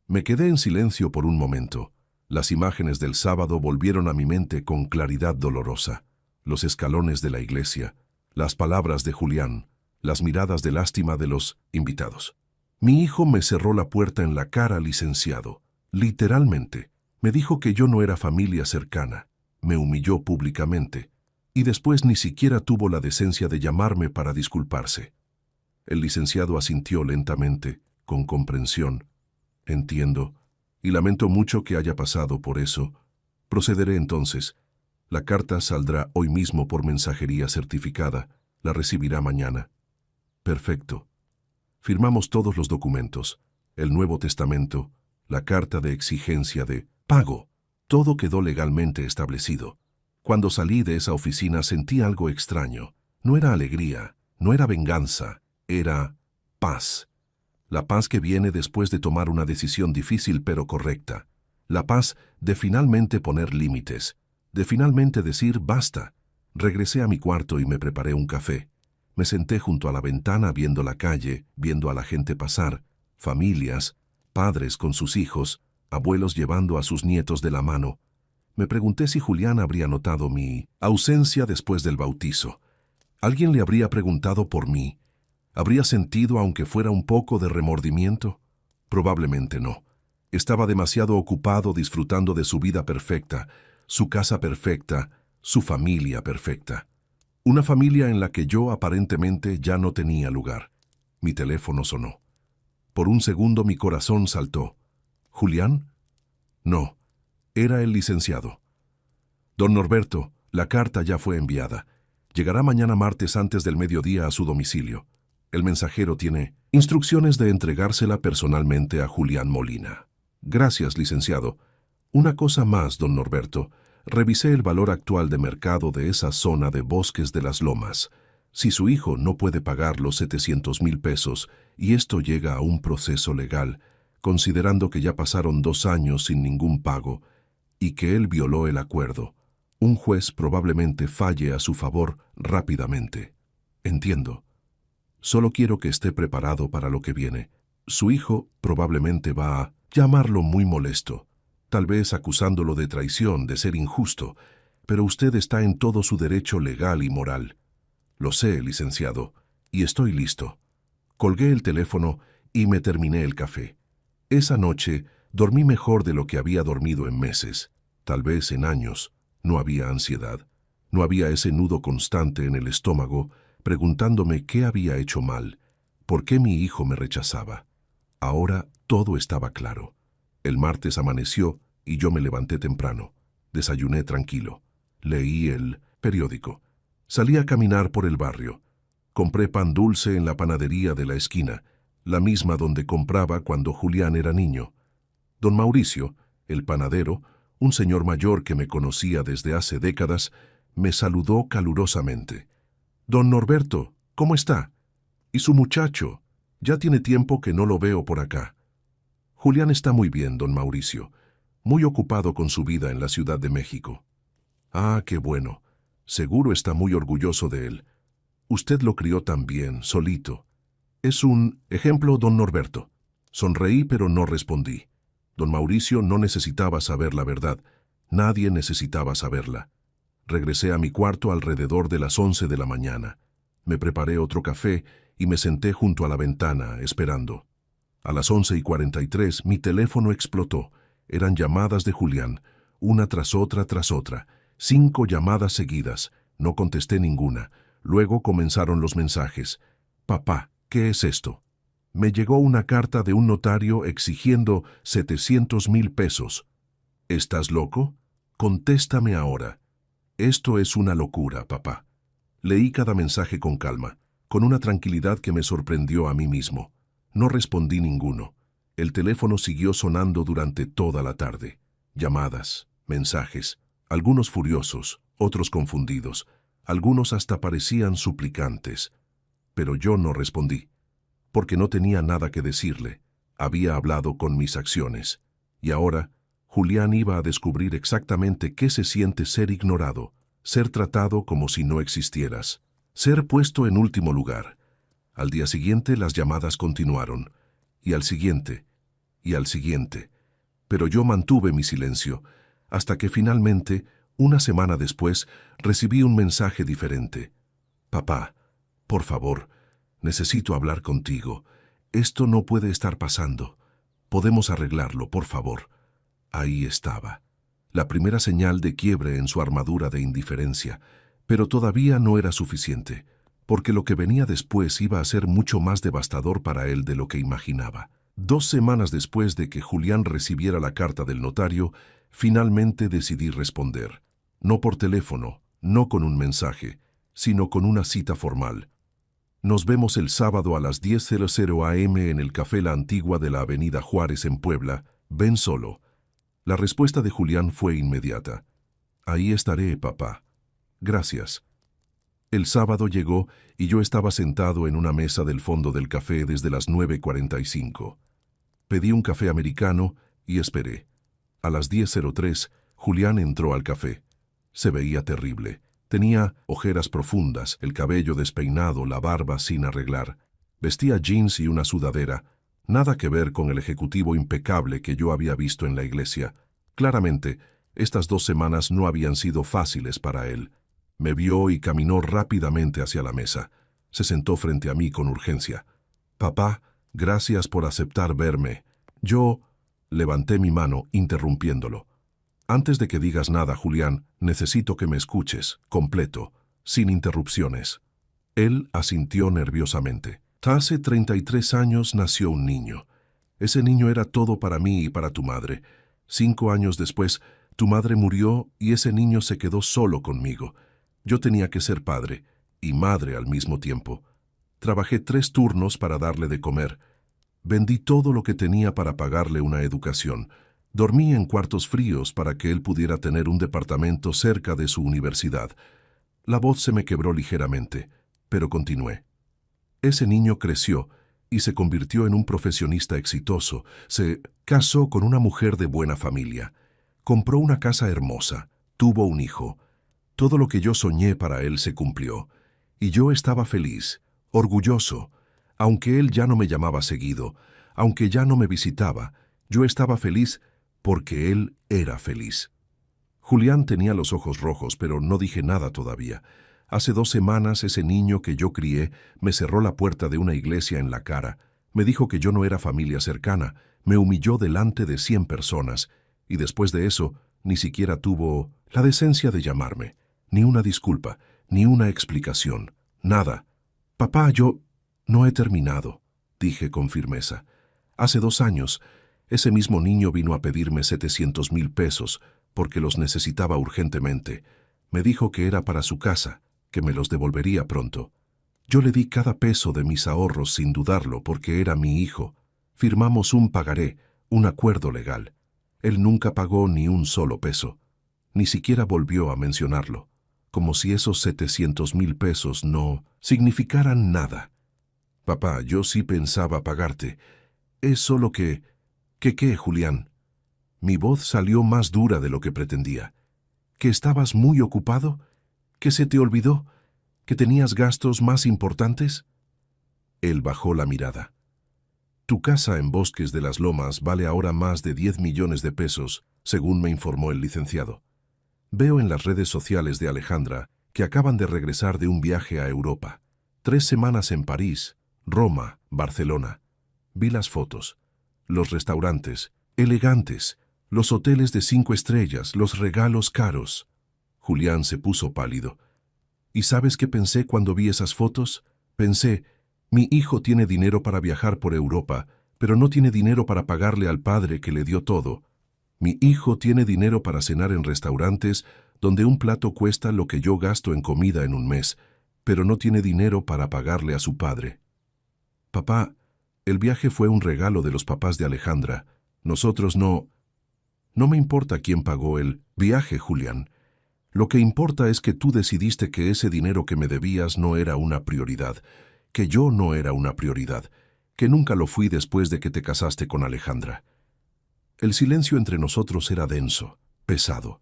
Me quedé en silencio por un momento. Las imágenes del sábado volvieron a mi mente con claridad dolorosa. Los escalones de la iglesia, las palabras de Julián, las miradas de lástima de los invitados. Mi hijo me cerró la puerta en la cara, licenciado. Literalmente. Me dijo que yo no era familia cercana. Me humilló públicamente. Y después ni siquiera tuvo la decencia de llamarme para disculparse. El licenciado asintió lentamente, con comprensión. Entiendo, y lamento mucho que haya pasado por eso. Procederé entonces. La carta saldrá hoy mismo por mensajería certificada. La recibirá mañana. Perfecto. Firmamos todos los documentos, el Nuevo Testamento, la carta de exigencia de pago. Todo quedó legalmente establecido. Cuando salí de esa oficina sentí algo extraño. No era alegría, no era venganza, era paz. La paz que viene después de tomar una decisión difícil pero correcta. La paz de finalmente poner límites, de finalmente decir basta. Regresé a mi cuarto y me preparé un café. Me senté junto a la ventana viendo la calle, viendo a la gente pasar, familias, padres con sus hijos, abuelos llevando a sus nietos de la mano. Me pregunté si Julián habría notado mi ausencia después del bautizo. ¿Alguien le habría preguntado por mí? ¿Habría sentido, aunque fuera un poco de remordimiento? Probablemente no. Estaba demasiado ocupado disfrutando de su vida perfecta, su casa perfecta, su familia perfecta. Una familia en la que yo aparentemente ya no tenía lugar. Mi teléfono sonó. Por un segundo mi corazón saltó. ¿Julián? No, era el licenciado. Don Norberto, la carta ya fue enviada. Llegará mañana martes antes del mediodía a su domicilio. El mensajero tiene instrucciones de entregársela personalmente a Julián Molina. Gracias, licenciado. Una cosa más, don Norberto. Revisé el valor actual de mercado de esa zona de Bosques de las Lomas. Si su hijo no puede pagar los 700,000 pesos y esto llega a un proceso legal, considerando que ya pasaron 2 años sin ningún pago y que él violó el acuerdo, un juez probablemente falle a su favor rápidamente. Entiendo. Solo quiero que esté preparado para lo que viene. Su hijo probablemente va a llamarlo muy molesto, tal vez acusándolo de traición, de ser injusto, pero usted está en todo su derecho legal y moral. Lo sé, licenciado, y estoy listo. Colgué el teléfono y me terminé el café. Esa noche dormí mejor de lo que había dormido en meses, tal vez en años. No había ansiedad, no había ese nudo constante en el estómago preguntándome qué había hecho mal, por qué mi hijo me rechazaba. Ahora todo estaba claro. El martes amaneció y yo me levanté temprano. Desayuné tranquilo. Leí el periódico. Salí a caminar por el barrio. Compré pan dulce en la panadería de la esquina, la misma donde compraba cuando Julián era niño. Don Mauricio, el panadero, un señor mayor que me conocía desde hace décadas, me saludó calurosamente. «Don Norberto, ¿cómo está? ¿Y su muchacho? Ya tiene tiempo que no lo veo por acá». «Julián está muy bien, don Mauricio, muy ocupado con su vida en la Ciudad de México». «Ah, qué bueno. Seguro está muy orgulloso de él. Usted lo crió tan bien, solito. Es un ejemplo, don Norberto». Sonreí, pero no respondí. Don Mauricio no necesitaba saber la verdad. Nadie necesitaba saberla. Regresé a mi cuarto alrededor de las 11 de la mañana. Me preparé otro café y me senté junto a la ventana, esperando. A las 11:43 mi teléfono explotó. Eran llamadas de Julián, una tras otra tras otra. 5 llamadas seguidas. No contesté ninguna. Luego comenzaron los mensajes. «Papá, ¿qué es esto?» Me llegó una carta de un notario exigiendo 700,000 pesos. «¿Estás loco? Contéstame ahora». «Esto es una locura, papá». Leí cada mensaje con calma, con una tranquilidad que me sorprendió a mí mismo. No respondí ninguno. El teléfono siguió sonando durante toda la tarde. Llamadas, mensajes, algunos furiosos, otros confundidos, algunos hasta parecían suplicantes. Pero yo no respondí, porque no tenía nada que decirle. Había hablado con mis acciones. Y ahora Julián iba a descubrir exactamente qué se siente ser ignorado, ser tratado como si no existieras, ser puesto en último lugar. Al día siguiente las llamadas continuaron, y al siguiente, y al siguiente. Pero yo mantuve mi silencio, hasta que finalmente, una semana después, recibí un mensaje diferente. «Papá, por favor, necesito hablar contigo. Esto no puede estar pasando. Podemos arreglarlo, por favor». Ahí estaba, la primera señal de quiebre en su armadura de indiferencia, pero todavía no era suficiente, porque lo que venía después iba a ser mucho más devastador para él de lo que imaginaba. 2 semanas después de que Julián recibiera la carta del notario, finalmente decidí responder. No por teléfono, no con un mensaje, sino con una cita formal. «Nos vemos el sábado a las 10:00 a.m. en el Café La Antigua de la Avenida Juárez en Puebla. Ven solo». La respuesta de Julián fue inmediata. «Ahí estaré, papá. Gracias». El sábado llegó y yo estaba sentado en una mesa del fondo del café desde las 9:45. Pedí un café americano y esperé. A las 10:03, Julián entró al café. Se veía terrible. Tenía ojeras profundas, el cabello despeinado, la barba sin arreglar. Vestía jeans y una sudadera. Nada que ver con el ejecutivo impecable que yo había visto en la iglesia. Claramente, estas 2 semanas no habían sido fáciles para él. Me vio y caminó rápidamente hacia la mesa. Se sentó frente a mí con urgencia. «Papá, gracias por aceptar verme». Yo levanté mi mano, interrumpiéndolo. «Antes de que digas nada, Julián, necesito que me escuches, completo, sin interrupciones». Él asintió nerviosamente. «Hace 33 años nació un niño. Ese niño era todo para mí y para tu madre. 5 años después, tu madre murió y ese niño se quedó solo conmigo. Yo tenía que ser padre y madre al mismo tiempo. Trabajé 3 turnos para darle de comer. Vendí todo lo que tenía para pagarle una educación. Dormí en cuartos fríos para que él pudiera tener un departamento cerca de su universidad». La voz se me quebró ligeramente, pero continué. Ese niño creció y se convirtió en un profesionista exitoso. Se casó con una mujer de buena familia. Compró una casa hermosa. Tuvo un hijo. Todo lo que yo soñé para él se cumplió. Y yo estaba feliz, orgulloso. Aunque él ya no me llamaba seguido, aunque ya no me visitaba, yo estaba feliz porque él era feliz. Julián tenía los ojos rojos, pero no dije nada todavía. Hace 2 semanas ese niño que yo crié me cerró la puerta de una iglesia en la cara. Me dijo que yo no era familia cercana, me humilló delante de 100 personas, y después de eso ni siquiera tuvo la decencia de llamarme. Ni una disculpa, ni una explicación, nada. «Papá, yo no he terminado», dije con firmeza. «Hace 2 años, ese mismo niño vino a pedirme 700,000 pesos porque los necesitaba urgentemente. Me dijo que era para su casa, que me los devolvería pronto. Yo le di cada peso de mis ahorros sin dudarlo porque era mi hijo. Firmamos un pagaré, un acuerdo legal. Él nunca pagó ni un solo peso. Ni siquiera volvió a mencionarlo, como si esos 700,000 pesos no significaran nada. Papá, yo sí pensaba pagarte. Es solo que... ¿Qué, Julián?» Mi voz salió más dura de lo que pretendía. ¿Que estabas muy ocupado? ¿Que se te olvidó? ¿Que tenías gastos más importantes? Él bajó la mirada. Tu casa en Bosques de las Lomas vale ahora más de 10 millones de pesos, según me informó el licenciado. Veo en las redes sociales de Alejandra que acaban de regresar de un viaje a Europa. 3 semanas en París, Roma, Barcelona. Vi las fotos, los restaurantes, elegantes, los hoteles de 5 estrellas, los regalos caros. Julián se puso pálido. ¿Y sabes qué pensé cuando vi esas fotos? Pensé, mi hijo tiene dinero para viajar por Europa, pero no tiene dinero para pagarle al padre que le dio todo. Mi hijo tiene dinero para cenar en restaurantes donde un plato cuesta lo que yo gasto en comida en un mes, pero no tiene dinero para pagarle a su padre. Papá, el viaje fue un regalo de los papás de Alejandra. Nosotros no... No me importa quién pagó el viaje, Julián. Lo que importa es que tú decidiste que ese dinero que me debías no era una prioridad, que yo no era una prioridad, que nunca lo fui después de que te casaste con Alejandra. El silencio entre nosotros era denso, pesado.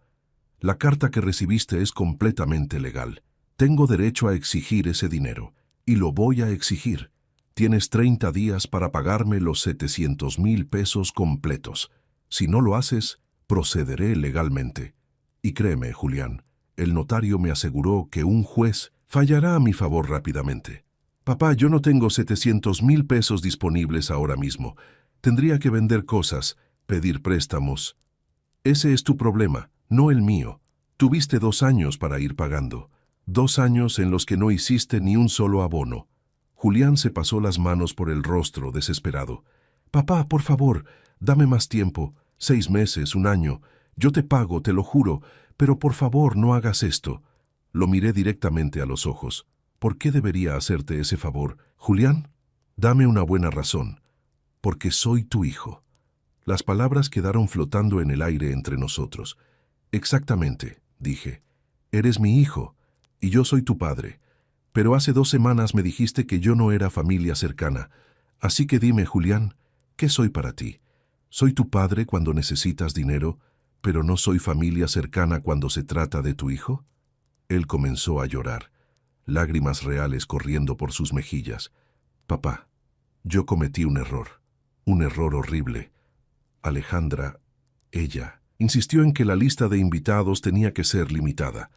La carta que recibiste es completamente legal. Tengo derecho a exigir ese dinero, y lo voy a exigir. Tienes 30 días para pagarme los 700,000 pesos completos. Si no lo haces, procederé legalmente. Y créeme, Julián, el notario me aseguró que un juez fallará a mi favor rápidamente. Papá, yo no tengo 700,000 pesos disponibles ahora mismo. Tendría que vender cosas, pedir préstamos. Ese es tu problema, no el mío. Tuviste 2 años para ir pagando. 2 años en los que no hiciste ni un solo abono. Julián se pasó las manos por el rostro, desesperado. Papá, por favor, dame más tiempo. 6 meses, 1 año. Yo te pago, te lo juro, pero por favor no hagas esto. Lo miré directamente a los ojos. ¿Por qué debería hacerte ese favor, Julián? Dame una buena razón. Porque soy tu hijo. Las palabras quedaron flotando en el aire entre nosotros. Exactamente, dije. Eres mi hijo, y yo soy tu padre. Pero hace 2 semanas me dijiste que yo no era familia cercana. Así que dime, Julián, ¿qué soy para ti? Soy tu padre cuando necesitas dinero, pero no soy familia cercana cuando se trata de tu hijo. Él comenzó a llorar, lágrimas reales corriendo por sus mejillas. Papá, yo cometí un error horrible. Alejandra, ella, insistió en que la lista de invitados tenía que ser limitada.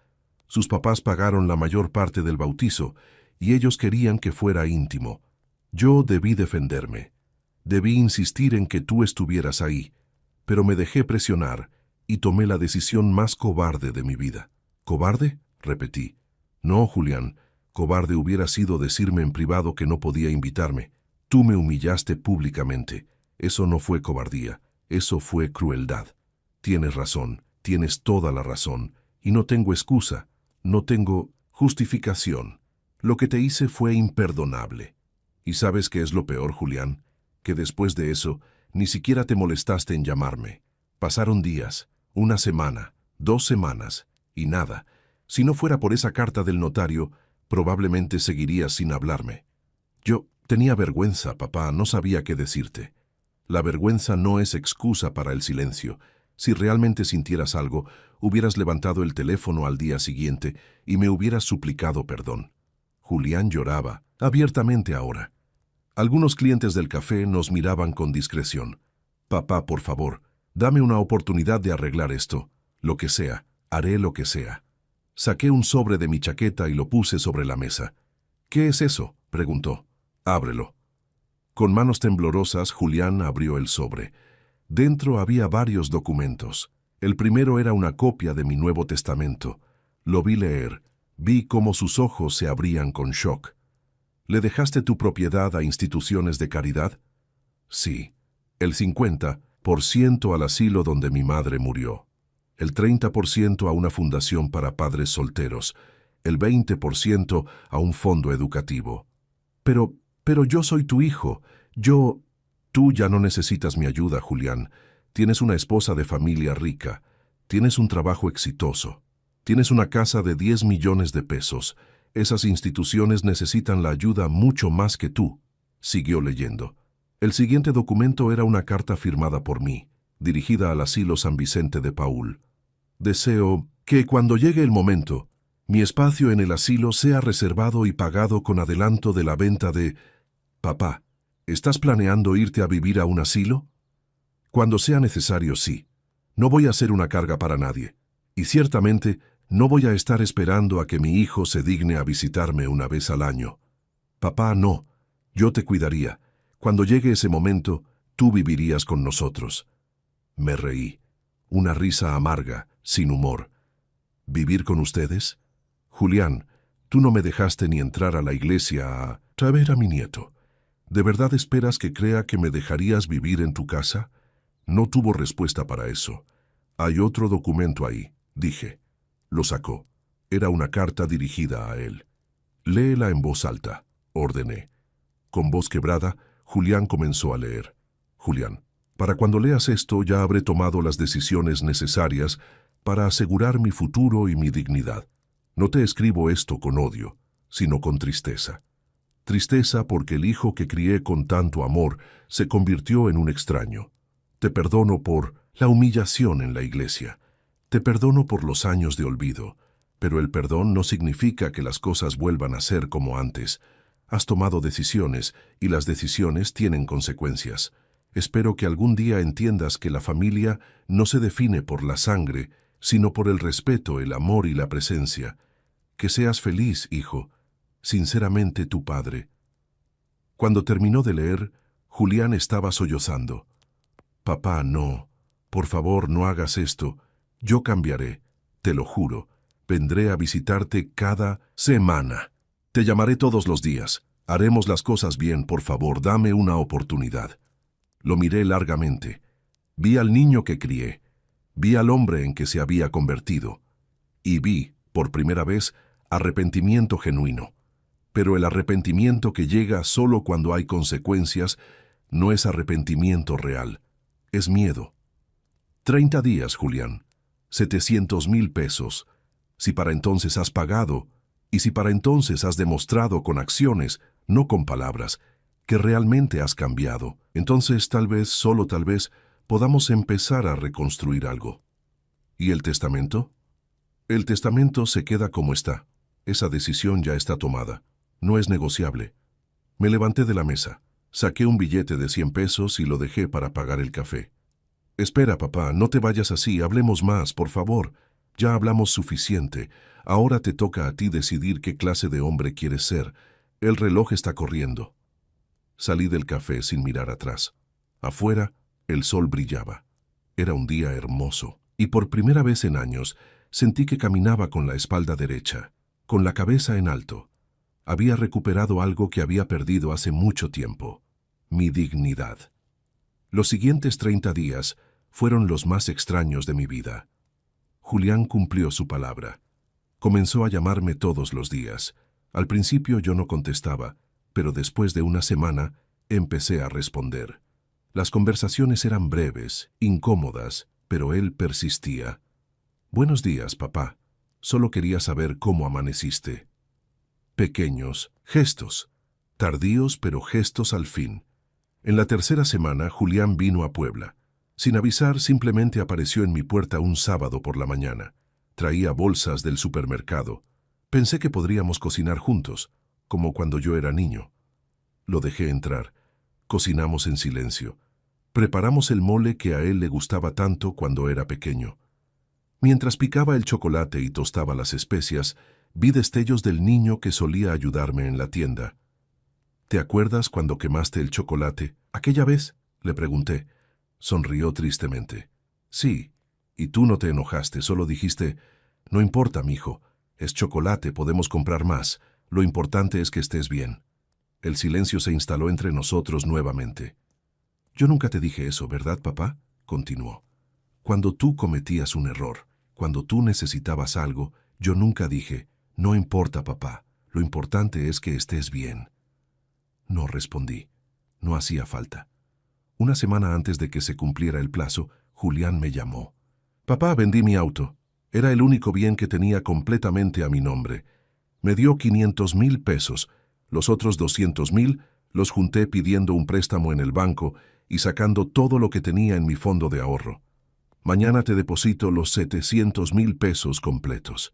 Sus papás pagaron la mayor parte del bautizo y ellos querían que fuera íntimo. Yo debí defenderme. Debí insistir en que tú estuvieras ahí, pero me dejé presionar y tomé la decisión más cobarde de mi vida. ¿Cobarde?, repetí. No, Julián, cobarde hubiera sido decirme en privado que no podía invitarme. Tú me humillaste públicamente. Eso no fue cobardía, eso fue crueldad. Tienes razón, tienes toda la razón, y no tengo excusa, no tengo justificación. Lo que te hice fue imperdonable. ¿Y sabes qué es lo peor, Julián? Que después de eso, ni siquiera te molestaste en llamarme. Pasaron días, 1 semana, 2 semanas, y nada. Si no fuera por esa carta del notario, probablemente seguirías sin hablarme. Yo tenía vergüenza, papá, no sabía qué decirte. La vergüenza no es excusa para el silencio. Si realmente sintieras algo, hubieras levantado el teléfono al día siguiente y me hubieras suplicado perdón. Julián lloraba, abiertamente ahora. Algunos clientes del café nos miraban con discreción. Papá, por favor, dame una oportunidad de arreglar esto. Lo que sea, haré lo que sea. Saqué un sobre de mi chaqueta y lo puse sobre la mesa. ¿Qué es eso?, preguntó. Ábrelo. Con manos temblorosas, Julián abrió el sobre. Dentro había varios documentos. El primero era una copia de mi Nuevo Testamento. Lo vi leer. Vi cómo sus ojos se abrían con shock. ¿Le dejaste tu propiedad a instituciones de caridad? Sí. El 50% al asilo donde mi madre murió. El 30% a una fundación para padres solteros. El 20% a un fondo educativo. Pero yo soy tu hijo. Tú ya no necesitas mi ayuda, Julián. Tienes una esposa de familia rica. Tienes un trabajo exitoso. Tienes una casa de 10 millones de pesos. Esas instituciones necesitan la ayuda mucho más que tú. Siguió leyendo. El siguiente documento era una carta firmada por mí, dirigida al asilo San Vicente de Paúl. Deseo que cuando llegue el momento, mi espacio en el asilo sea reservado y pagado con adelanto de la venta de... Papá, ¿estás planeando irte a vivir a un asilo? Cuando sea necesario, sí. No voy a ser una carga para nadie. Y ciertamente no voy a estar esperando a que mi hijo se digne a visitarme 1 vez al año. Papá, no. Yo te cuidaría. Cuando llegue ese momento, tú vivirías con nosotros. Me reí. Una risa amarga, sin humor. ¿Vivir con ustedes? Julián, tú no me dejaste ni entrar a la iglesia a traer a mi nieto. ¿De verdad esperas que crea que me dejarías vivir en tu casa? No tuvo respuesta para eso. Hay otro documento ahí, dije. Lo sacó. Era una carta dirigida a él. Léela en voz alta, ordené. Con voz quebrada, Julián comenzó a leer. Julián, para cuando leas esto ya habré tomado las decisiones necesarias para asegurar mi futuro y mi dignidad. No te escribo esto con odio, sino con tristeza. Tristeza porque el hijo que crié con tanto amor se convirtió en un extraño. Te perdono por la humillación en la iglesia. Te perdono por los años de olvido, pero el perdón no significa que las cosas vuelvan a ser como antes. Has tomado decisiones y las decisiones tienen consecuencias. Espero que algún día entiendas que la familia no se define por la sangre, sino por el respeto, el amor y la presencia. Que seas feliz, hijo. Sinceramente, tu padre. Cuando terminó de leer, Julián estaba sollozando. Papá, no. Por favor, no hagas esto. Yo cambiaré, te lo juro. Vendré a visitarte cada semana. Te llamaré todos los días. Haremos las cosas bien, por favor, dame una oportunidad. Lo miré largamente. Vi al niño que crié. Vi al hombre en que se había convertido. Y vi, por primera vez, arrepentimiento genuino. Pero el arrepentimiento que llega solo cuando hay consecuencias no es arrepentimiento real. Es miedo. 30 días, Julián. 700,000 pesos. Si para entonces has pagado, Y si para entonces has demostrado con acciones, no con palabras, que realmente has cambiado, entonces tal vez, solo tal vez, podamos empezar a reconstruir algo. ¿Y el testamento? El testamento se queda como está. Esa decisión ya está tomada. No es negociable. Me levanté de la mesa, saqué un billete de 100 pesos y lo dejé para pagar el café. Espera, papá, no te vayas así, hablemos más, por favor. Ya hablamos suficiente. Ahora te toca a ti decidir qué clase de hombre quieres ser. El reloj está corriendo. Salí del café sin mirar atrás. Afuera, el sol brillaba. Era un día hermoso, y por primera vez en años sentí que caminaba con la espalda derecha, con la cabeza en alto. Había recuperado algo que había perdido hace mucho tiempo: mi dignidad. Los siguientes 30 días fueron los más extraños de mi vida. Julián cumplió su palabra. Comenzó a llamarme todos los días. Al principio yo no contestaba, pero después de una semana empecé a responder. Las conversaciones eran breves, incómodas, pero él persistía. «Buenos días, papá. Solo quería saber cómo amaneciste». Pequeños gestos, tardíos pero gestos al fin. En la tercera semana, Julián vino a Puebla. Sin avisar, simplemente apareció en mi puerta un sábado por la mañana. Traía bolsas del supermercado. Pensé que podríamos cocinar juntos, como cuando yo era niño. Lo dejé entrar. Cocinamos en silencio. Preparamos el mole que a él le gustaba tanto cuando era pequeño. Mientras picaba el chocolate y tostaba las especias, vi destellos del niño que solía ayudarme en la tienda. «¿Te acuerdas cuando quemaste el chocolate? ¿Aquella vez?», le pregunté. Sonrió tristemente. «Sí, y tú no te enojaste, solo dijiste, no importa, mijo, es chocolate, podemos comprar más, lo importante es que estés bien». El silencio se instaló entre nosotros nuevamente. «Yo nunca te dije eso, ¿verdad, papá?», continuó. «Cuando tú cometías un error, cuando tú necesitabas algo, yo nunca dije, no importa, papá, lo importante es que estés bien». No respondí. No hacía falta. Una semana antes de que se cumpliera el plazo, Julián me llamó. «Papá, vendí mi auto. Era el único bien que tenía completamente a mi nombre. Me dio 500,000 pesos. Los otros 200,000 los junté pidiendo un préstamo en el banco y sacando todo lo que tenía en mi fondo de ahorro. Mañana te deposito los 700,000 pesos completos».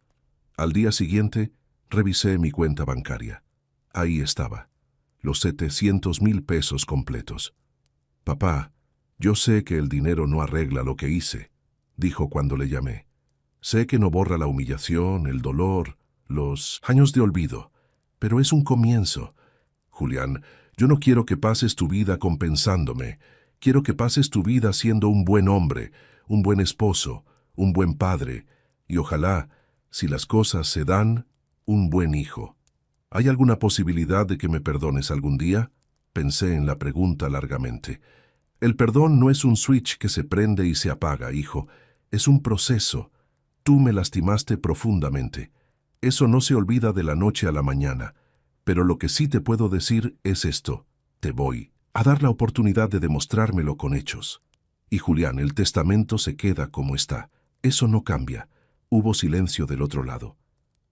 Al día siguiente, revisé mi cuenta bancaria. Ahí estaba, los 700,000 pesos completos. «Papá, yo sé que el dinero no arregla lo que hice», dijo cuando le llamé. «Sé que no borra la humillación, el dolor, los años de olvido, pero es un comienzo. Julián, yo no quiero que pases tu vida compensándome. Quiero que pases tu vida siendo un buen hombre, un buen esposo, un buen padre, y ojalá, si las cosas se dan, un buen hijo. ¿Hay alguna posibilidad de que me perdones algún día?», pensé en la pregunta largamente. «El perdón no es un switch que se prende y se apaga, hijo. Es un proceso. Tú me lastimaste profundamente. Eso no se olvida de la noche a la mañana. Pero lo que sí te puedo decir es esto. Te voy a dar la oportunidad de demostrármelo con hechos». Y Julián, el testamento se queda como está. Eso no cambia. Hubo silencio del otro lado.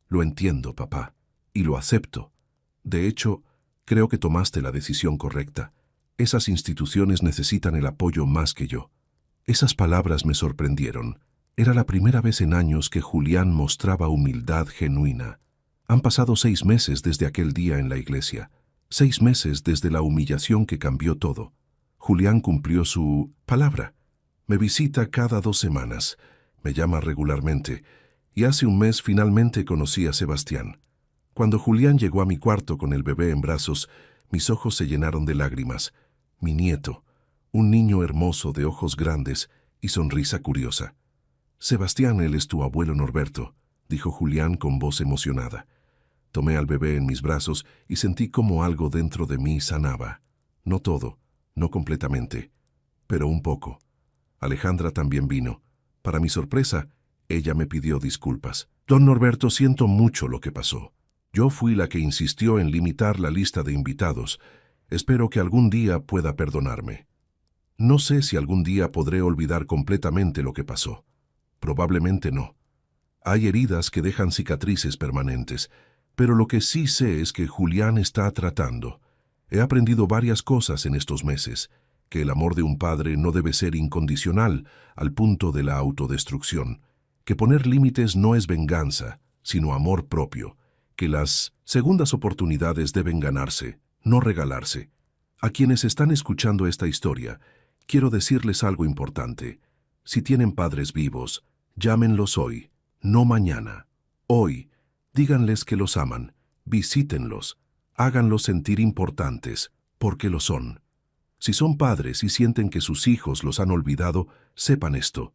«Lo entiendo, papá, y lo acepto. De hecho, creo que tomaste la decisión correcta. Esas instituciones necesitan el apoyo más que yo». Esas palabras me sorprendieron. Era la primera vez en años que Julián mostraba humildad genuina. Han pasado 6 meses desde aquel día en la iglesia. 6 meses desde la humillación que cambió todo. Julián cumplió su palabra. Me visita cada 2 semanas. Me llama regularmente. Y hace un mes finalmente conocí a Sebastián. Cuando Julián llegó a mi cuarto con el bebé en brazos, mis ojos se llenaron de lágrimas. Mi nieto, un niño hermoso de ojos grandes y sonrisa curiosa. «Sebastián, él es tu abuelo Norberto», dijo Julián con voz emocionada. Tomé al bebé en mis brazos y sentí como algo dentro de mí sanaba. No todo, no completamente, pero un poco. Alejandra también vino. Para mi sorpresa, ella me pidió disculpas. «Don Norberto, siento mucho lo que pasó. Yo fui la que insistió en limitar la lista de invitados. Espero que algún día pueda perdonarme. No sé si algún día podré olvidar completamente lo que pasó. Probablemente no. Hay heridas que dejan cicatrices permanentes, Pero lo que sí sé es que Julián está tratando. He aprendido varias cosas en estos meses, que el amor de un padre no debe ser incondicional al punto de la autodestrucción, que poner límites no es venganza, sino amor propio, que las segundas oportunidades deben ganarse, no regalarse. A quienes están escuchando esta historia, quiero decirles algo importante. Si tienen padres vivos, llámenlos hoy, no mañana. Hoy, díganles que los aman, visítenlos, háganlos sentir importantes, porque lo son. Si son padres y sienten que sus hijos los han olvidado, sepan esto.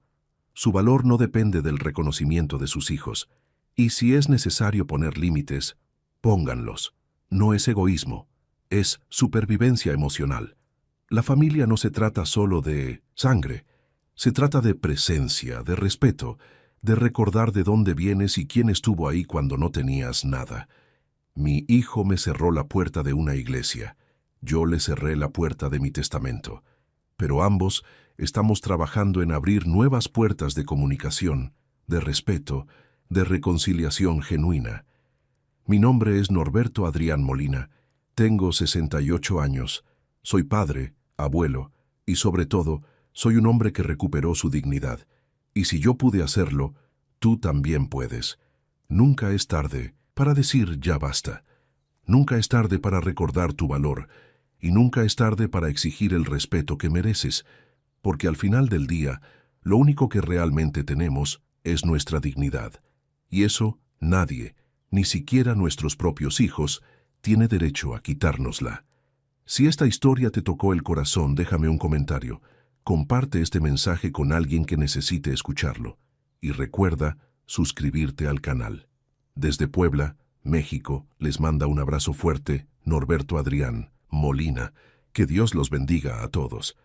Su valor no depende del reconocimiento de sus hijos. Y si es necesario poner límites, pónganlos. No es egoísmo, es supervivencia emocional. La familia no se trata solo de sangre, se trata de presencia, de respeto, de recordar de dónde vienes y quién estuvo ahí cuando no tenías nada. Mi hijo me cerró la puerta de una iglesia. Yo le cerré la puerta de mi testamento. Pero ambos estamos trabajando en abrir nuevas puertas de comunicación, de respeto, de reconciliación genuina. Mi nombre es Norberto Adrián Molina. Tengo 68 años. Soy padre, abuelo y, sobre todo, soy un hombre que recuperó su dignidad. Y si yo pude hacerlo, tú también puedes. Nunca es tarde para decir ya basta. Nunca es tarde para recordar tu valor. Y nunca es tarde para exigir el respeto que mereces, porque al final del día, lo único que realmente tenemos es nuestra dignidad. Y eso nadie, ni siquiera nuestros propios hijos, tiene derecho a quitárnosla. Si esta historia te tocó el corazón, déjame un comentario. Comparte este mensaje con alguien que necesite escucharlo. Y recuerda suscribirte al canal. Desde Puebla, México, les manda un abrazo fuerte, Norberto Adrián Molina. Que Dios los bendiga a todos.